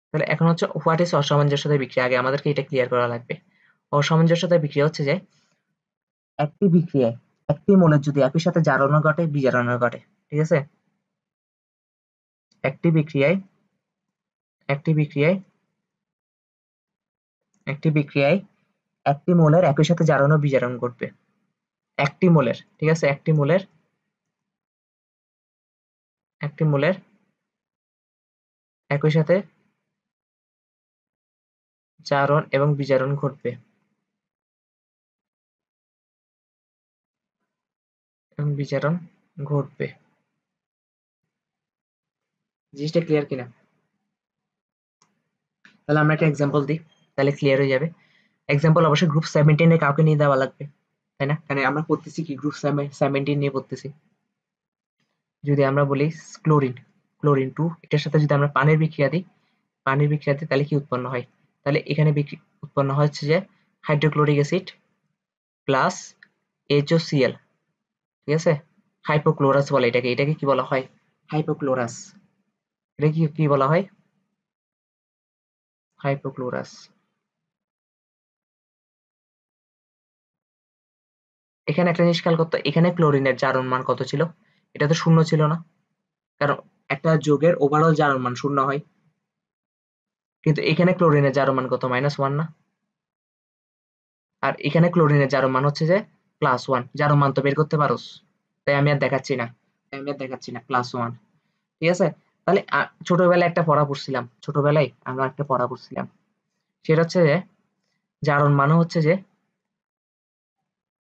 তাহলে এখন হচ্ছে হোয়াট ইজ অসামঞ্জস্যতা বিক্রিয়া, আগে আমাদেরকে এটা ক্লিয়ার করা লাগবে। অসামঞ্জস্যতা বিক্রিয়া হচ্ছে যে একটি বিক্রিয়ায় একটি মৌলের যদি একই সাথে জারণও ঘটে বিজারণও ঘটে, ঠিক আছে? একটি বিক্রিয়ায় একটি বিক্রিয়ায় একটি বিক্রিয়ায় একটি মৌলের একই সাথে জারণ ও বিজারণ ঘটবে। একটি মৌলের, ঠিক আছে, একটি মৌলের একই সাথে জারণ এবং বিজারণ ঘটবে এবং বিজারণ ঘটবে। জিনিসটা ক্লিয়ার কিনা? তাহলে আমরা একটা এক্সাম্পল দিই, তাহলে ক্লিয়ার হয়ে যাবে। এক্সাম্পল অবশ্যই গ্রুপ 17 এ কাউকে নিয়ে দেওয়া লাগবে, তাই না? কারণ আমরা পড়তেছি কি গ্রুপ 17 নিয়ে পড়তেছি। যদি আমরা বলি ক্লোরিন, ক্লোরিন 2, এটার সাথে যদি আমরা পানির বিক্রিয়া দিই তাহলে কি উৎপন্ন হয়? তাহলে এখানে উৎপন্ন হচ্ছে যে হাইড্রোক্লোরিক অ্যাসিড প্লাস HOCl, ঠিক আছে? হাইপোক্লোরাস বলে এটাকে। এটাকে কি বলা হয়? হাইপোক্লোরাস। এটা কি কি বলা হয়? হাইপোক্লোরাস। এখানে একটা জিনিস খেয়াল করতো, এখানে ক্লোরিনের জারণ মান কত ছিল? এটা তো শূন্য ছিল না, কারণ একটা যৌগের ওভারঅল জারণ মান শূন্য হয়। কিন্তু এখানে ক্লোরিনের জারণ মান কত? -1 না? আর এখানে ক্লোরিনের জারণ মান হচ্ছে যে +1। জারণ মান তো বের করতে পারোস, তাই আমি আর দেখাচ্ছি না +1, ঠিক আছে? তাহলে ছোটবেলায় আমরা একটা পড়া পড়ছিলাম, সেটা হচ্ছে যে জারণ মানে হচ্ছে যে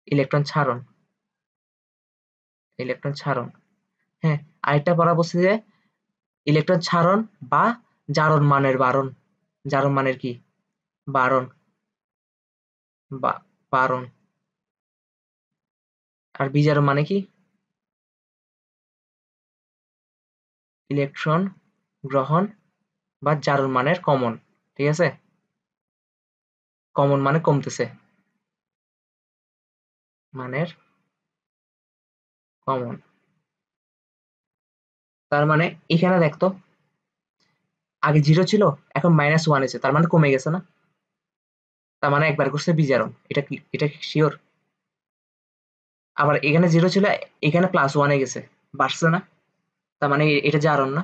ইলেকট্রন ছাড়ন, হ্যাঁ। আরেকটা পড়া পড়ছি যে ইলেকট্রন ছাড়ন বা জারণ মানের বাড়ন। জারণ মানের কি? বাড়ন বা বাড়ন। আর বিজারণ মানে কি? ইলেকট্রন গ্রহণ বা জারণ মানের কমন, ঠিক আছে? কমন মানে কমতেছে, মানের কমন। তার মানে এখানে দেখতো আগে 0 ছিল, এখন -1 এসে, তার মানে কমে গেছে না? তার মানে একবার করছে বিজারণ, এটা কি শিওর? আবার এখানে 0 ছিল, এখানে +1 এ গেছে, বাড়ছে না? তার মানে এটা জারণ না?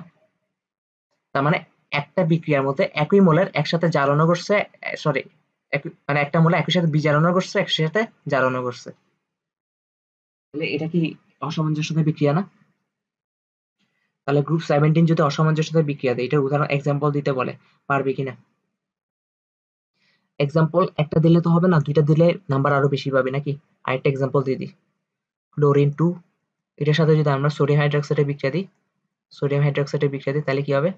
তার মানে একটা বিক্রিয়ার মধ্যে একই মোলের একসাথে জারণও করছে, সরি, মানে একটা মোলে একই সাথে বিজারণও করছে, একই সাথে জারণও করছে। তাহলে এটা কি অসামঞ্জস্যতা বিক্রিয়া না? তাহলে গ্রুপ 17 যদি অসামঞ্জস্যতা বিক্রিয়া দেয়, এটার উদাহরণ এক্সাম্পল দিতে বলে, পারবে কিনা? এক্সাম্পল একটা দিলে তো হবে না, দুইটা দিলে নাম্বার আরো বেশি পাবে নাকি? আরেকটা এক্সাম্পল দিয়ে দিই, ক্লোরিন 2, এটার সাথে যদি আমরা সোডিয়াম হাইড্রোক্সাইডের বিক্রিয়া দিই তাহলে কি হবে?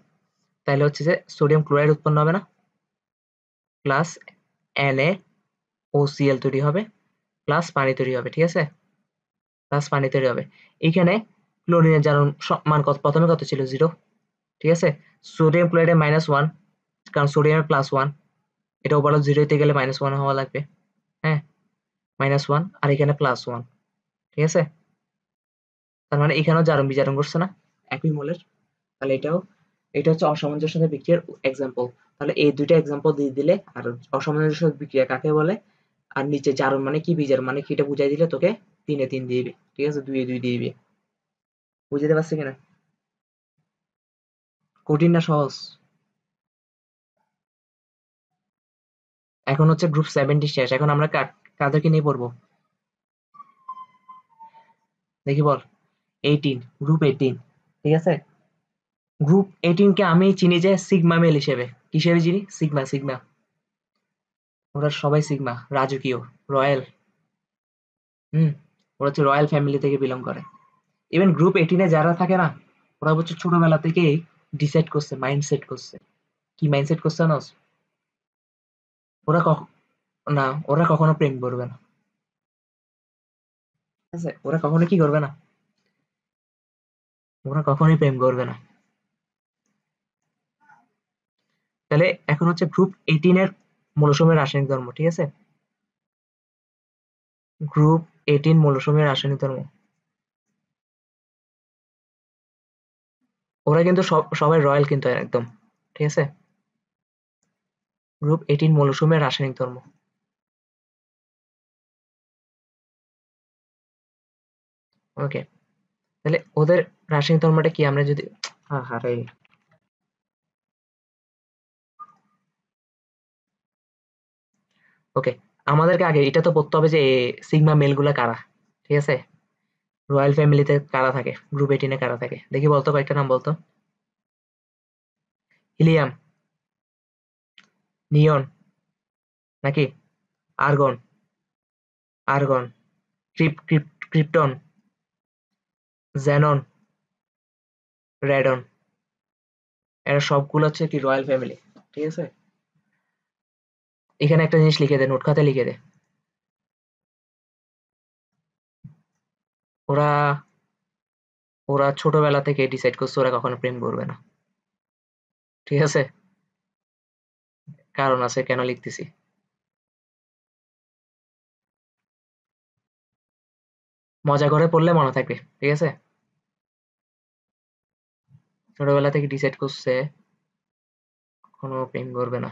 তাহলে হচ্ছে যে সোডিয়াম ক্লোরাইড উৎপন্ন হবে না, প্লাস NaOCl তৈরি হবে, প্লাস পানি তৈরি হবে, ঠিক আছে? প্লাস পানি তৈরি হবে। এইখানে ক্লোরিনের জারণ মান কত? প্রথমে কত ছিল? 0, ঠিক আছে? সোডিয়াম ক্লোরাইডে -1, কারণ সোডিয়ামের +1, এটা ওভারঅল 0 হইতে গেলে -1 হওয়া লাগবে, হ্যাঁ? -1 আর এখানে +1, ঠিক আছে? তার মানে এখানেও জারণ বিজারণ করছে না একই মোলের? তাহলে এটা হচ্ছে অসামঞ্জস্যতা বিক্রিয়ার এক্সাম্পল। তাহলে এই দুইটা এক্সাম্পল দিয়ে দিলে, আর অসামঞ্জস্য বিক্রিয়া কাকে বলে, আর নিচে জারণ মানে কি বিজারণ মানে কি, এটা বুঝাই দিলে তোকে 3 এ 3 দিয়ে দিবে, ঠিক আছে? 2 এ 2 দিয়ে দিবে। বুঝতে পারছি কিনা? কঠিন না সহজ? এখন হচ্ছে গ্রুপ 17 শেষ, এখন আমরা কাদেরকে নিয়ে পড়বো দেখি বল? 18, গ্রুপ 18, ঠিক আছে? গ্রুপ 18 কে আমি চিনি যে সিগমা মেল হিসেবে। কি হিসেবে চিনি? সিগমা। ওরা সবাই সিগমা, রাজকীয়, রয়্যাল। হুম, ওরা হচ্ছে রয়্যাল ফ্যামিলি থেকে বিলং করে। ইভেন গ্রুপ 18 এ যারা থাকে না, ওরা হচ্ছে ছোটবেলা থেকেই ডিসাইড করছে, মাইন্ডসেট করছে। কি মাইন্ডসেট করছে জানোস? ওরা কখ না, ওরা কখনো প্রেম করবে না। আছে, ওরা কখনো কি করবে না, ওরা কখনোই প্রেম করবে না। তাহলে এখন হচ্ছে গ্রুপ 18 এর মৌলসমূহের রাসায়নিক ধর্ম, ঠিক আছে? গ্রুপ 18 মৌলসমূহের রাসায়নিক ধর্ম, ওরা কিন্তু সবাই রয়্যাল কিন্তু একদম, ঠিক আছে? গ্রুপ 18 মৌলসমূহের রাসায়নিক ধর্ম। ওকে, তাহলে ওদের রাসায়নিক ধর্মটা কি আমরা যদি, আরে ওকে, আমাদেরকে আগে এটা তো পড়তে হবে যে সিগমা মেল গুলা কারা, ঠিক আছে? রয়্যাল ফ্যামিলিতে কারা থাকে, গ্রুপ 18 এ কারা থাকে, দেখি বলতো, কয়েকটা নাম বলতো। হিলিয়াম, নিয়ন, নাকি argon, argon, krypton, xenon, radon, এরা সবগুলো হচ্ছে কি রয়্যাল ফ্যামিলি, ঠিক আছে? এখানে একটা জিনিস লিখে দে, নোট খাতায় লিখে দে। ওরা ওরা ছোটবেলা থেকে ডিসাইড করছে ওরা কখনো প্রেম করবে না, ঠিক আছে? কারণ আছে কেন লিখতেছি, মজা করে পড়লে মনে থাকবে, ঠিক আছে? ছোটবেলা থেকে ডিসাইড করছে কখনো প্রেম করবে না,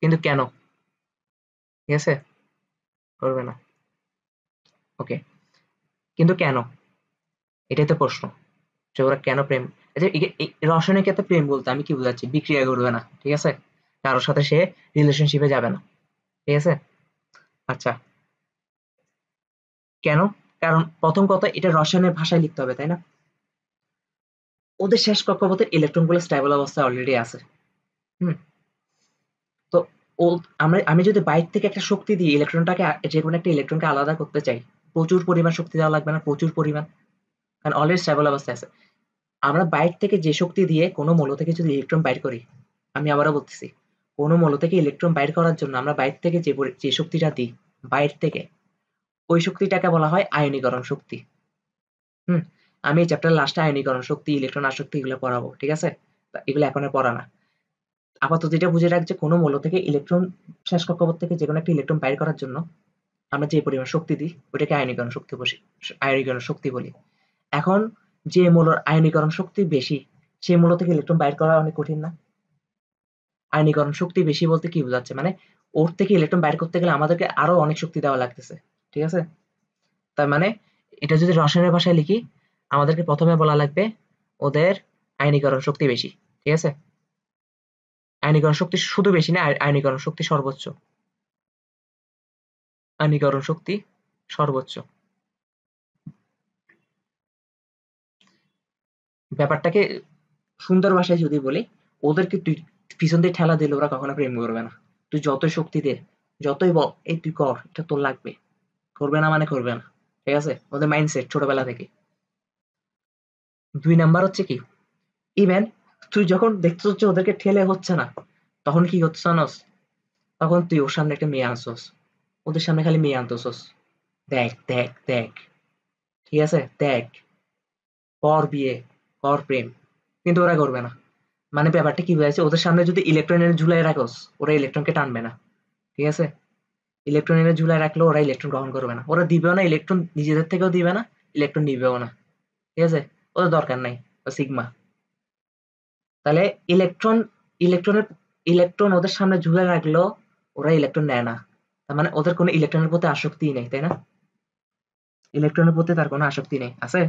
কিন্তু কেন, ঠিক আছে? করবে না, ওকে, কিন্তু কেন, এটাই তো প্রশ্ন, যে ওরা কেন প্রেম। আচ্ছা, রসায়নের ক্ষেত্রে প্রেম বলতে আমি কি বোঝাচ্ছি, বিক্রিয়া করবে না, ঠিক আছে? কারোর সাথে সে রিলেশনশিপে যাবে না, ঠিক আছে? আচ্ছা, কেন? কারণ প্রথম কথা, এটা রসায়নের ভাষায় লিখতে হবে, তাই না? ওদের শেষ কক্ষপথের ইলেকট্রন গুলো স্টেবল অবস্থায় অলরেডি আছে। হুম। তো ও, আমি যদি বাইরে থেকে একটা শক্তি দিই ইলেকট্রনটাকে, যে কোনো একটা ইলেকট্রনকে আলাদা করতে চাই, প্রচুর পরিমাণ শক্তি দেওয়া লাগবে না, প্রচুর পরিমাণ, কারণ অলরেডি স্টেবল অবস্থায় আছে। আমরা বাইরে থেকে যে শক্তি দিয়ে কোনো মৌল থেকে যদি ইলেকট্রন বাইর করি, আমি আবারও বলতেছি, কোনো মৌল থেকে ইলেকট্রন বাইর করার জন্য আমরা বাইরে থেকে যে শক্তিটা দিই, বাইর থেকে, ওই শক্তিটাকে বলা হয় আয়নীকরণ শক্তি। হুম। আমি এই চ্যাপ্টার লাস্টে আয়নীকরণ শক্তি, ইলেকট্রন আসক্তি এগুলো পড়াবো, ঠিক আছে? এগুলো এখন আর পড়া না। আপাতত যেটা বুঝে রাখ, যে কোনো মৌল থেকে ইলেকট্রন, শেষ কক্ষপথ থেকে যে কোনো একটা ইলেকট্রন বাইর করার জন্য আমরা যে পরিমাণ শক্তি দিই, ওটাকে আয়নীকরণ শক্তি আয়নীকরণ শক্তি বলি। এখন যে মৌলের আয়নীকরণ শক্তি বেশি, সেই মৌল থেকে ইলেকট্রন বাইর করা অনেক কঠিন না? আয়নীকরণ শক্তি বেশি বলতে কি বোঝাচ্ছে, মানে ওর থেকে ইলেকট্রন বাইর করতে গেলে আমাদেরকে আরো অনেক শক্তি দেওয়া লাগতেছে, ঠিক আছে? তার মানে এটা যদি রসায়নের ভাষায় লিখি, আমাদেরকে প্রথমে বলা লাগবে ওদের আয়নীকরণ শক্তি বেশি, ঠিক আছে? আয়নীকরণ শক্তি শুধু বেশি না, আয়নীকরণ শক্তি সর্বোচ্চ, আয়নীকরণ শক্তি সর্বোচ্চ। ব্যাপারটাকে সুন্দর ভাষায় যদি বলি, ওদেরকে তুই পিছন দিয়ে ঠেলা দিলে ওরা কখনো প্রেম করবে না। তুই যতই শক্তি দে, যতই বল এই তুই কর, এটা তোর লাগবে, করবে না মানে করবে না, ঠিক আছে? ওদের মাইন্ডসেট ছোটবেলা থেকে। 2 নাম্বার হচ্ছে কি, ইভেন তুই যখন দেখছিস যে ওদেরকে ঠেলে হচ্ছে না, তখন কি করছিস জানোস? তখন তুই ওর সামনে একটা মেয়ে আনছোস, ওদের সামনে খালি মেয়ে আনতেছোস, দেখ দেখ দেখ, ঠিক আছে? দেখ, কর বিয়ে, কর প্রেম, কিন্তু ওরা করবে না। মানে ব্যাপারটা কি হয়েছে, ওদের সামনে যদি ইলেকট্রন এনে ঝুলাই রাখোস, ওরা ইলেকট্রনকে টানবে না, ঠিক আছে? ইলেকট্রন এনে ঝুলাই রাখলেও ওরা ইলেকট্রন গ্রহণ করবে না, ওরা দিবেও না ইলেকট্রন, নিজেদের থেকেও দিবে না, ইলেকট্রন নিবেও না, ঠিক আছে? ওদের দরকার নাই, ও সিগমা। তাহলে ইলেকট্রন, ইলেকট্রনের ইলেকট্রন ওদের সামনে ঝুলাই রাখলেও ওরা ইলেকট্রন নেয় না। তার মানে ওদের কোনো ইলেকট্রনের প্রতি আসক্তিই নেই, তাই না? ইলেকট্রনের প্রতি তার কোনো আসক্তি নেই, আছে?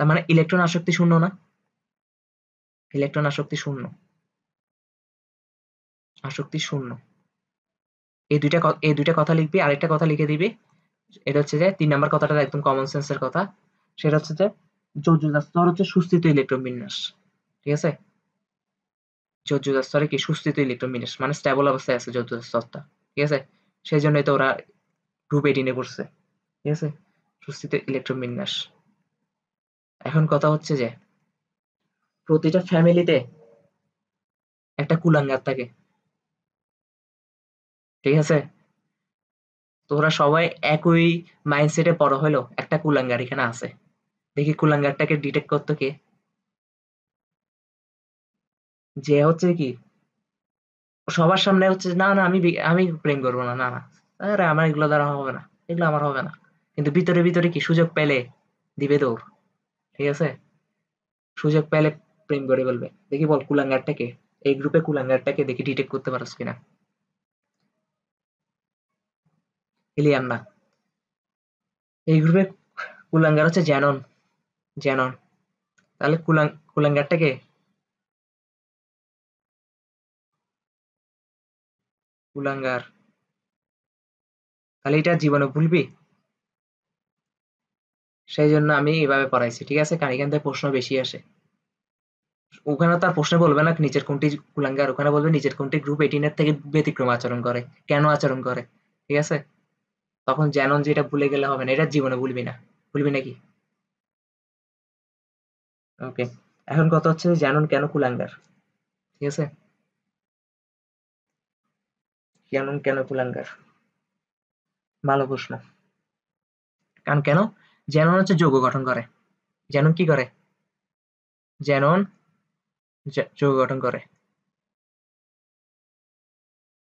তার মানে ইলেকট্রন আসক্তি শূন্য না? ইলেকট্রন আসক্তি শূন্য, আসক্তি শূন্য। এই দুইটা কথা লিখবি, আরেকটা কথা লিখে দিবি। এটা হচ্ছে যে 3 নাম্বার কথাটা একদম কমন সেন্সের কথা। সেটা হচ্ছে যে যোজ্যতা স্তর হচ্ছে সুস্থিত ইলেকট্রন বিন্যাস, ঠিক আছে? যোজ্যতা স্তরে কি সুস্থিত ইলেকট্রন বিন্যাস, মানে স্টেবল অবস্থায় আছে যোজ্যতা স্তরটা, ঠিক আছে? সেই জন্যই তো ওরা গ্রুপ 18 এ পড়ছে, ঠিক আছে? সুস্থিত ইলেকট্রন বিন্যাস। এখন কথা হচ্ছে যে প্রতিটা ফ্যামিলিতে একটা কুলাঙ্গার থাকে, ঠিক আছে? তোরা সবাই একই মাইন্ডসেটে বড় হলো, একটা কুলাঙ্গার এখানে আছে। দেখি কুলাঙ্গারটাকে ডিটেক্ট করতো কে? যে হচ্ছে কি সবার সামনে হচ্ছে না না আমি প্রেম করবো না, না না, আরে আমার এগুলো দ্বারা হবে না, এগুলো আমার হবে না। কিন্তু ভিতরে ভিতরে কি সুযোগ পেলে দিবে দৌড়, ঠিক আছে? সুযোগ পেলে প্রেম করে বলবে। দেখি বল কুলাঙ্গারটাকে, এই গ্রুপে কুলাঙ্গারটাকে দেখি ডিটেক্ট করতে পারস কিনা। এলিয়াম না, এই গ্রুপে কুলাঙ্গার হচ্ছে জ্যানন। জ্যানন। তাহলে কুলাঙ্গারটাকে কুলাঙ্গার, তাহলে এটা জীবনে ভুলবি? সেই জন্য আমি এভাবে পড়াইছি, ঠিক আছে? কারণ এখান থেকে প্রশ্ন বেশি আসে। ওখানে তার প্রশ্ন বলবে না নিচের কোনটি কুলাঙ্গার, ওখানে বলবে নিচের কোনটি গ্রুপ 18 এর থেকে ব্যতিক্রম আচরণ করে, কেন আচরণ করে, ঠিক আছে? তখন জ্যানন যেটা ভুলে গেলে হবে না, এটা জীবনে ভুলবি না। ভুলবি নাকি? ওকে। এখন কথা হচ্ছে জ্যানন কেন কুলাঙ্গার, ঠিক আছে? জ্যানন কেন কুলাঙ্গার? ভালো প্রশ্ন। কারণ কেন? জ্যানন হচ্ছে যৌগ গঠন করে। জ্যানন কি করে? জ্যানন যৌগ গঠন করে।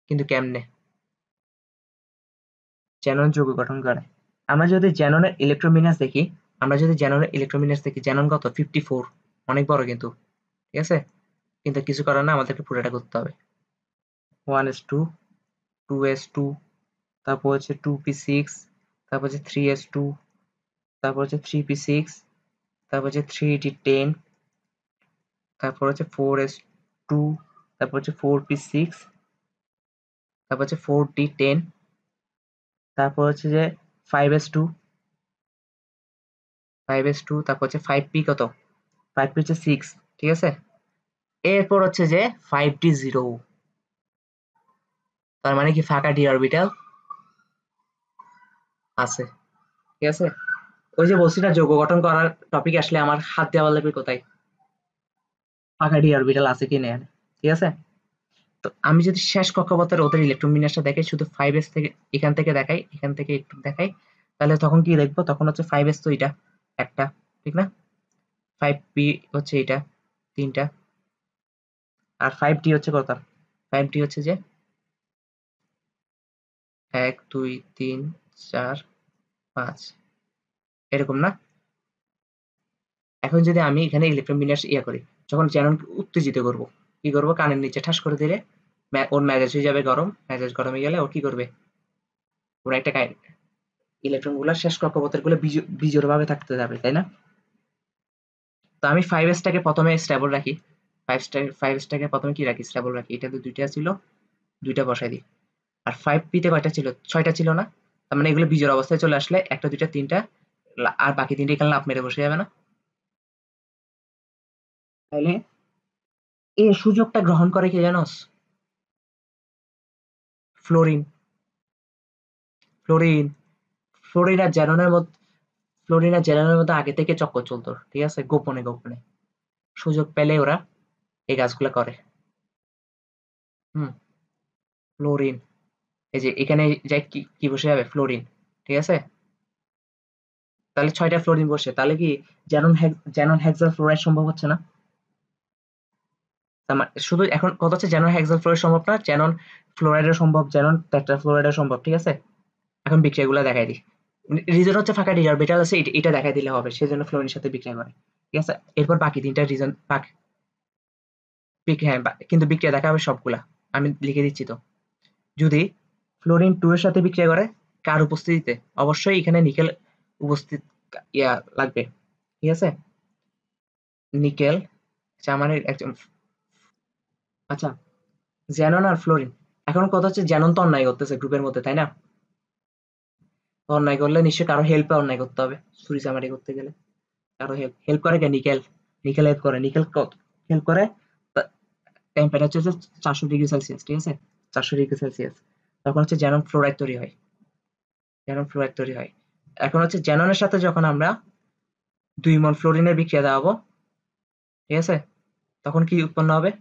কিন্তু কেমনে? জ্যানন যৌগ গঠন করে। আমরা যদি জ্যাননের ইলেকট্রোমিনাস দেখি, জ্যানন কত? 54। অনেক বড় কিন্তু, ঠিক আছে? কিন্তু কিছু করার না, আমাদেরকে পুরোটা করতে হবে। 1s2, 2s2, তারপর হচ্ছে 2p6, তারপর হচ্ছে 3s2, তারপর হচ্ছে 3p6, তারপর হচ্ছে 3d10, তারপর হচ্ছে 4s2, তারপর হচ্ছে 4p6, তারপর হচ্ছে 4d10, তারপর হচ্ছে যে 5s2, 5s2, তারপর হচ্ছে 5p কত? 5p হচ্ছে 6, ঠিক আছে? এরপর হচ্ছে যে 5d0, তার মানে কি ফাঁকা ডি অরবিটাল আছে, ঠিক আছে? ওই যে বলছি না, যৌগ গঠন করার টপিক আসলে আমার হাত দেওয়া লাগবে কোথায়, ফাঁকা ডি অরবিটাল আছে কি না, ঠিক আছে? তো আমি যদি শেষ কক্ষপথের ওদের ইলেকট্রন বিন্যাসটা দেখাই, শুধু 5s থেকে এখান থেকে দেখাই, এখান থেকে একটু দেখাই, তাহলে তখন কি দেখবো? তখন হচ্ছে 5s তো এটা একটা, ঠিক না? 5p হচ্ছে এটা তিনটা, আর 5d হচ্ছে কত? 5d হচ্ছে যে 1 2 3 4 5, এরকম না? এখন যদি আমি এখানে ইলেকট্রন বিন্যাস করি, যখন চ্যানেল উত্তেজিত করব, কি করব? কানের নিচে ঠাস করে দিলে ওর মেজাজ হয়ে যাবে গরম, মেজাজ গরম হয়ে গেলে ও কি করবে? ওর একটা ইলেকট্রন গুলা শেষ কক্ষপথের গুলো বিজোড় ভাবে থাকতে যাবে, তাই না? তো আমি 5s টাকে প্রথমে স্টেবল রাখি। 5s টাকে প্রথমে কি রাখি? স্টেবল রাখি। এটা তো দুইটা ছিল, দুইটা বসাই দিই। আর 5p তে কয়টা ছিল? 6টা ছিল না? তার মানে এগুলো বিজোড় অবস্থায় চলে আসলে একটা দুইটা তিনটা, আর বাকি তিনটে এখানে লাফ মেরে বসে যাবে না? তাইলে এই সুযোগটা গ্রহণ করে কে জানোস? ফ্লোরিন। ফ্লোরিন। ফ্লোরিন আর জ্যাননের মধ্যে আগে থেকে চক্কর চলতো, ঠিক আছে? গোপনে গোপনে সুযোগ পেলে ওরা এই কাজগুলো করে। হুম। ফ্লোরিন। এই যে এখানে যাই কি কি বসে যাবে? ফ্লোরিন, ঠিক আছে? তাহলে 6টা ফ্লোরিন বসে, তাহলে কি জ্যানন হেক্সাল ফ্লোরাইড সম্ভব হচ্ছে না? শুধু এখন কথা হচ্ছে জ্যানন হেক্সাল ফ্লোরাইড সম্ভব না, জ্যানন ফ্লোরাইডও সম্ভব, জ্যানন টেট্রাফ্লোরাইডও সম্ভব, ঠিক আছে? এখন বিক্রিয়াগুলো দেখাই দিই। রিজন হচ্ছে ফাঁকা ডি অরবিটাল আছে, এটা দেখাই দিলে হবে, সেজন্য ফ্লোরিনের সাথে বিক্রিয়া করে, ঠিক আছে? এরপর বাকি তিনটা রিজন হ্যাঁ, কিন্তু বিক্রিয়া দেখা হবে সবগুলা। আমি লিখে দিচ্ছি তো। যদি ফ্লোরিন 2 এর সাথে বিক্রিয়া করে, কার উপস্থিতিতে? অবশ্যই এখানে নিকেল উপস্থিত লাগবে, ঠিক আছে? নিকেল, আচ্ছা আমার একজন, আচ্ছা জ্যানন আর ফ্লোরিন। এখন কথা হচ্ছে জ্যানন তো অন্যায় করতেছে গ্রুপের মধ্যে, তাই না? তো অন্যায় করলে নিশ্চয়ই কারো হেল্পে অন্যায় করতে হবে, চুরি করতে গেলে। কারো হেল্প হেল্প করে কে? নিকেল। নিকেল হেল্প করে। হেল্প করে। টেম্পারেচার হচ্ছে 400°C, ঠিক আছে? 400°C। তখন হচ্ছে জ্যানন ফ্লোরাইড তৈরি হয়। এখন হচ্ছে জ্যাননের সাথে যখন আমরা 2 মোল ফ্লোরিনের বিক্রিয়া দেওয়াবো, ঠিক আছে? তখন কি উৎপন্ন হবে?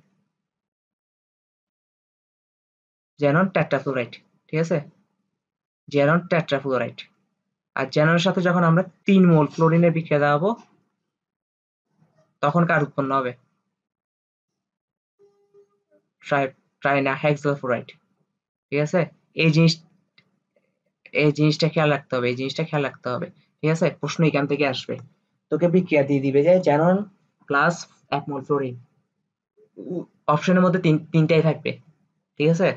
জ্যানন টেট্রাফ্লোরাইড, ঠিক আছে, জ্যানন টেট্রাফ্লোরাইড। আর জ্যাননের সাথে যখন আমরা 3 মোল ফ্লোরিনের বিক্রিয়া দেওয়াবো তখন কার উৎপন্ন হবে? ট্রাইনাহেক্সালফ্লোরাইড, ঠিক আছে। এই জিনিস এই জিনিসটা খেয়াল রাখতে হবে, এই জিনিসটা খেয়াল রাখতে হবে, ঠিক আছে। প্রশ্ন এখান থেকে আসবে, তোকে বিক্রিয়া দিয়ে দিবে যে জ্যানন প্লাস 1 মোল ফ্লোরিন, অপশনের মধ্যে তিনটাই থাকবে, ঠিক আছে।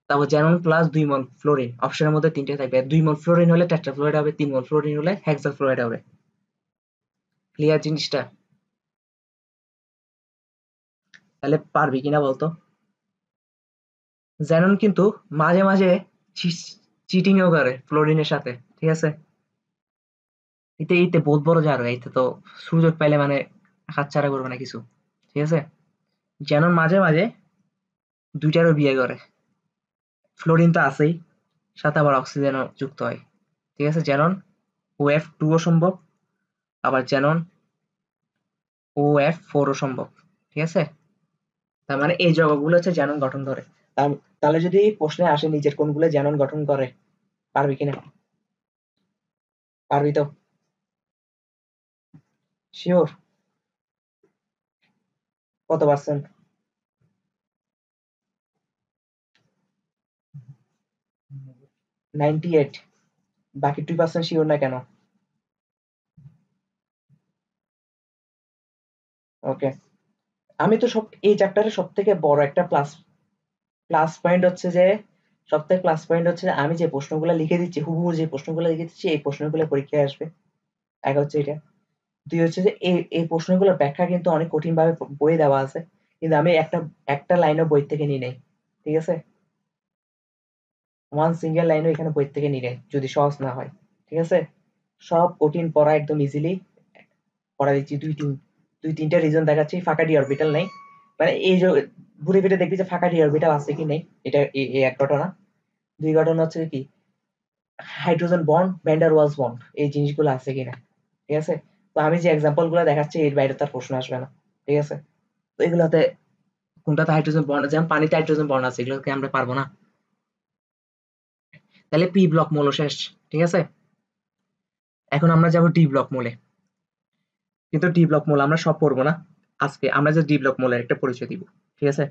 তারপর জ্যানন প্লাস 2 মোল ফ্লোরিন, অপশনের মধ্যে তিনটাই থাকবে। 2 মোল ফ্লোরিন হলে টেট্রাফ্লোরাইড হবে, 3 মোল ফ্লোরিন হলে হেক্সাফ্লোরাইড হবে। ক্লিয়ার জিনিসটা? তাহলে পারবি কিনা বলতো? জ্যানন কিন্তু মাঝে মাঝে চিটিংও করে ফ্লোরিনের সাথে, ঠিক আছে। এতে এতে বহুত বড় জার, এতে তো সুযোগ পাইলে মানে হাতছাড়া করবে না কিছু, ঠিক আছে। জ্যানন মাঝে মাঝে দুইটারও বিয়ে করে, ফ্লোরিন তো আছেই, সাথে আবার অক্সিজেনও যুক্ত হয়, ঠিক আছে। জ্যানন OF2 ও সম্ভব, আবার জ্যানন OF4 ও সম্ভব, ঠিক আছে। তার মানে এই যৌগগুলো হচ্ছে জ্যানন গঠন করে। তাহলে যদি প্রশ্নে আসে নিচের কোনগুলো জ্যানন গঠন করে, পারবি কিনা? পারবি তো? শিওর? কত পার্সেন্ট? 98? বাকি 2% শিওর না কেন? ওকে, আমি তো এই চ্যাপ্টারে সব থেকে বড় একটা প্লাস প্লাস পয়েন্ট হচ্ছে যে, সবথেকে প্লাস পয়েন্ট হচ্ছে যে আমি যে প্রশ্নগুলো লিখে দিচ্ছি, হুবহু যে প্রশ্নগুলো লিখে দিচ্ছি, এই প্রশ্নগুলো পরীক্ষায় আসবে। এক হচ্ছে এটা। দুই হচ্ছে যে এই প্রশ্নগুলোর ব্যাখ্যা কিন্তু অনেক কঠিন ভাবে বইয়ে দেওয়া আছে, কিন্তু আমি একটা লাইনও বই থেকে নিই নাই, ঠিক আছে। ওয়ান সিঙ্গেল লাইনও এখানে বই থেকে নিই নাই, যদি সহজ না হয়, ঠিক আছে। সব কঠিন পড়া একদম ইজিলি পড়া দিচ্ছি। দুই তিনটা রিজন দেখাচ্ছি। ফাঁকা ডি অরবিটাল নাই, মানে এই যে ঘুরে ফিরে দেখবি যে ফাঁকা ডি অরবিটাল আছে কি নেই, এটা এই এক ঘটনা। দুই ঘটনা হচ্ছে কি, hydrogen bond, van der Waals bond, এই জিনিসগুলো আছে কিনা, ঠিক আছে। তো আমি যে এক্সাম্পল গুলো দেখাচ্ছি এর বাইরে তার প্রশ্ন আসবে না, ঠিক আছে। তো এগুলাতে কোনটাতে হাইড্রোজেন বন্ড, যেমন পানিতে হাইড্রোজেন বন্ড আছে, এগুলোকে আমরা পারবো না। তাহলে পি ব্লক মৌল শেষ, ঠিক আছে। এখন আমরা যাব ডি ব্লক মৌলে, কিন্তু ডি ব্লক মৌল আমরা সব পড়বো না আজকে, আমরা যে ডি ব্লক মৌলের একটা পরিচয় দিব, ঠিক আছে।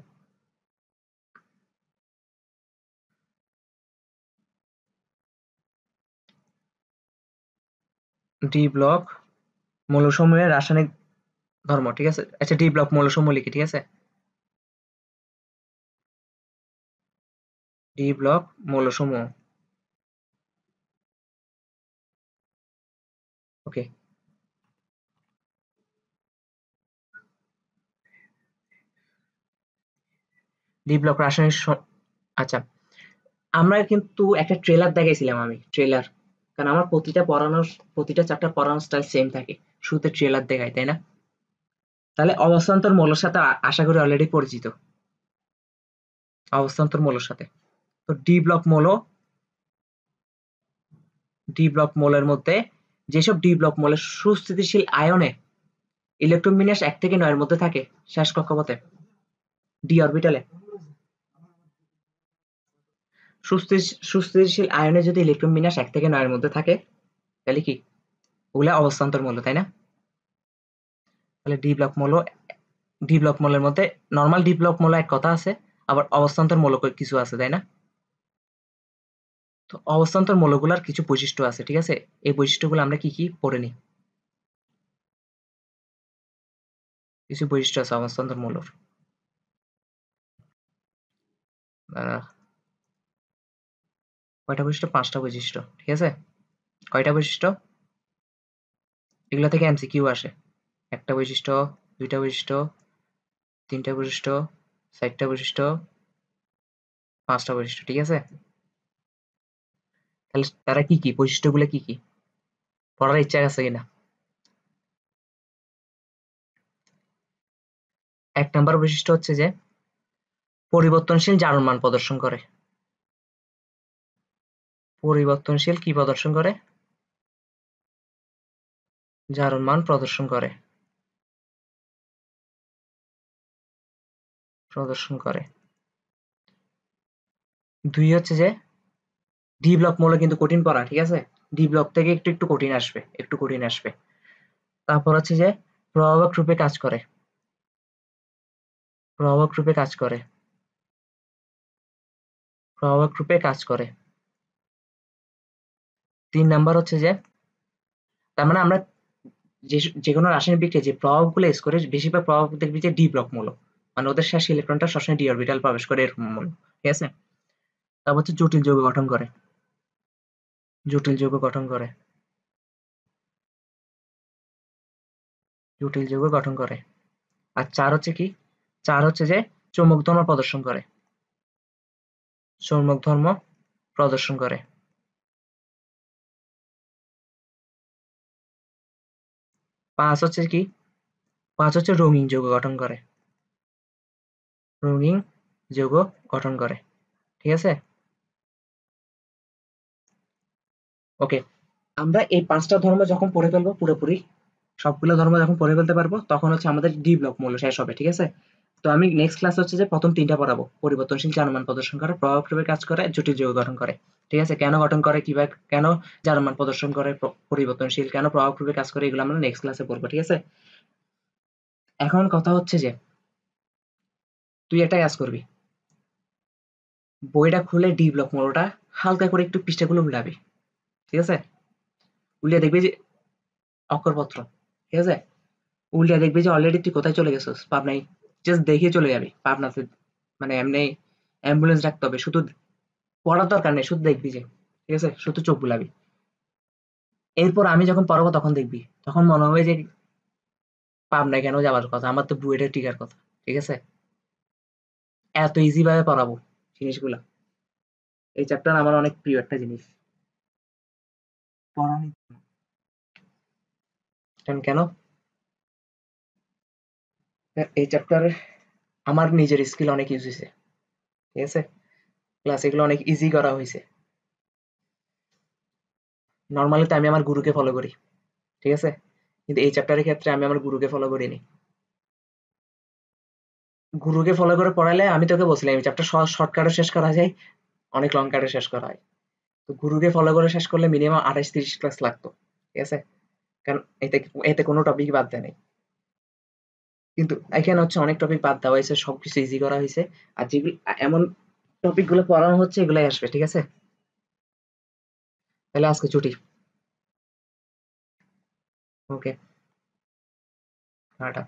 ডি ব্লক মৌলসমূহের রাসায়নিক ধর্ম, ঠিক আছে। আচ্ছা, ডি ব্লক মৌলসমূহ লিখি, ঠিক আছে। ডি ব্লক মৌলসমূহ, ওকে। ডি ব্লক রাসায়নিক আচ্ছা, আমরা কিন্তু একটা ট্রেলার দেখাইছিলাম, আমি ট্রেলার, কারণ আমার প্রতিটা চ্যাপ্টার পড়ানোর স্টাইল সেম থাকে, শুরুতে ট্রেলার দেখাই, তাই না? তাহলে অবস্থান্তর মৌলের সাথে আশা করি অলরেডি পরিচিত, অবস্থান্তর মৌলের সাথে। তো ডি ব্লক মৌলের মধ্যে যেসব ডি ব্লক মৌলের সুস্থিতিশীল আয়নে ইলেকট্রন বিন্যাস 1 থেকে 9 এর মধ্যে থাকে, শেষ কক্ষপথে ডি অরবিটালে, সুস্থিতিশীল আয়নে যদি ইলেকট্রন বিন্যাস 1 থেকে 9 এর মধ্যে থাকে, তাহলে কি ওগুলা অবস্থান্তর মৌল, তাই না? তাহলে ডি ব্লক মৌলের মধ্যে নরমাল ডি ব্লক মৌল এক কথা আছে, আবার অবস্থান্তর মৌল কিছু আছে, তাই না? তো অবস্থান্তর মৌলগুলার কিছু বৈশিষ্ট্য আছে, ঠিক আছে। এই বৈশিষ্ট্যগুলো আমরা কি কি পড়ে নিই। কিছু বৈশিষ্ট্য আছে অবস্থান্তর মৌলর, কয়টা বৈশিষ্ট্য? 5টা বৈশিষ্ট্য, ঠিক আছে। কয়টা বৈশিষ্ট্য? এগুলো থেকে এমসিকিউ আসে। একটা বৈশিষ্ট্য, দুইটা বৈশিষ্ট্য, তিনটা বৈশিষ্ট্য, 4টা বৈশিষ্ট্য, 5টা বৈশিষ্ট্য, ঠিক আছে। তাহলে তারা কি কি বৈশিষ্ট্যগুলো কি কি পড়ার ইচ্ছা আছে কিনা? 1 নম্বর বৈশিষ্ট্য হচ্ছে যে পরিবর্তনশীল জারণ মান প্রদর্শন করে। পরিবর্তনশীল কি প্রদর্শন করে? জারণ মান প্রদর্শন করে, প্রদর্শন করে। 2 হচ্ছে যে ডি ব্লক মৌল কিন্তু কঠিন পড়া, ঠিক আছে? ডি ব্লক থেকে একটু একটু কঠিন আসবে, একটু কঠিন আসবে। তারপর হচ্ছে যে প্রভাবক রূপে কাজ করে, প্রভাবক রূপে কাজ করে, প্রভাবক রূপে কাজ করে। 3 নাম্বার হচ্ছে যে, তার মানে আমরা যে কোনো রাসায়নিক বিক্রিয়ায় যে প্রভাবগুলো ইউজ করে বেশিরভাগ প্রভাব দেখবি যে ডি ব্লক মৌল, মানে ওদের শেষ ইলেকট্রনটা সবসময় ডি অরবিটাল প্রবেশ করে এরকম মৌল, ঠিক আছে? তারপর হচ্ছে জটিল যৌগ গঠন করে, জটিল যৌগ গঠন করে, জটিল যৌগ গঠন করে। আর 4 হচ্ছে কি, 4 হচ্ছে যে চৌম্বক ধর্ম প্রদর্শন করে, চৌম্বক ধর্ম প্রদর্শন করে। 5 হচ্ছে কি, 5 হচ্ছে রঙিন যৌগ গঠন করে, রঙিন যৌগ গঠন করে, ঠিক আছে? ওকে, আমরা এই 5টা ধর্ম যখন পড়ে ফেলবো পুরোপুরি, সবগুলো ধর্ম যখন পড়ে ফেলতে পারবো তখন হচ্ছে আমাদের ডি ব্লক মৌল শেষ হবে, ঠিক আছে? তো আমি নেক্সট ক্লাস হচ্ছে যে প্রথম 3টা পড়াবো, পরিবর্তনশীল জারণ প্রদর্শন করে, প্রভাব রূপে কাজ করে, জটিল যৌগ গঠন করে, ঠিক আছে? কেন গঠন করে, কিভাবে, কেন জারণ প্রদর্শন করে, পরিবর্তনশীল, কেন প্রভাব রূপে কাজ করে, এগুলো আমরা নেক্সট ক্লাসে পড়বো, ঠিক আছে? এখন কথা হচ্ছে যে তুই একটা কাজ করবি, বইটা খুলে ডি ব্লক মৌলটা হালকা করে একটু পৃষ্ঠাগুলো উল্টাবি, ঠিক আছে? উল্টে দেখবি যে অক্ষরপত্র, ঠিক আছে? উল্টে দেখবি যে অলরেডি তুই কোথায় চলে গেছিস, পাবনায়। জাস্ট দেখে চলে যাবি পাবনাতে, মানে এমনি অ্যাম্বুলেন্স ডাকতে হবে, শুধু পড়ার দরকার নেই, শুধু দেখবি যে, ঠিক আছে? শুধু চোখ বুলাবি। এরপর আমি যখন পড়াবো তখন দেখবি, তখন মনে হবে যে পাবনায় কেন যাওয়ার কথা, আমার তো বুয়েটে টিকার কথা, ঠিক আছে? এত ইজি ভাবে পড়াবো জিনিসগুলা। এই চ্যাপ্টার আমার অনেক প্রিয় একটা জিনিস পড়ানি। কেন এই চ্যাপ্টারে আমার নিজের স্কিল অনেক ইউজ হয়েছে, ঠিক আছে? প্লাস এগুলো অনেক ইজি করা হয়েছে। নর্মালি তো আমি আমার গুরুকে ফলো করি, ঠিক আছে? কিন্তু এই চ্যাপ্টারের ক্ষেত্রে আমি আমার গুরুকে ফলো করিনি। গুরুকে ফলো করে পড়ালে আমি তোকে বলছিলাম এই চ্যাপ্টার শর্টকাটে শেষ করা যায়, অনেক লং কাটে শেষ করা হয়। তো গুরুকে ফলো করে শেষ করলে মিনিমাম 28-30 ক্লাস লাগতো, ঠিক আছে? কারণ এতে এতে কোনো টপিক বাদ দেয় নাই। কিন্তু এখানে হচ্ছে অনেক টপিক বাদ দেওয়া হয়েছে, সবকিছু ইজি করা হয়েছে। আর যেগুলো এমন টপিক গুলো পড়ানো হচ্ছে এগুলাই আসবে, ঠিক আছে? তাহলে আজকে ছুটি। ওকে, টাটা।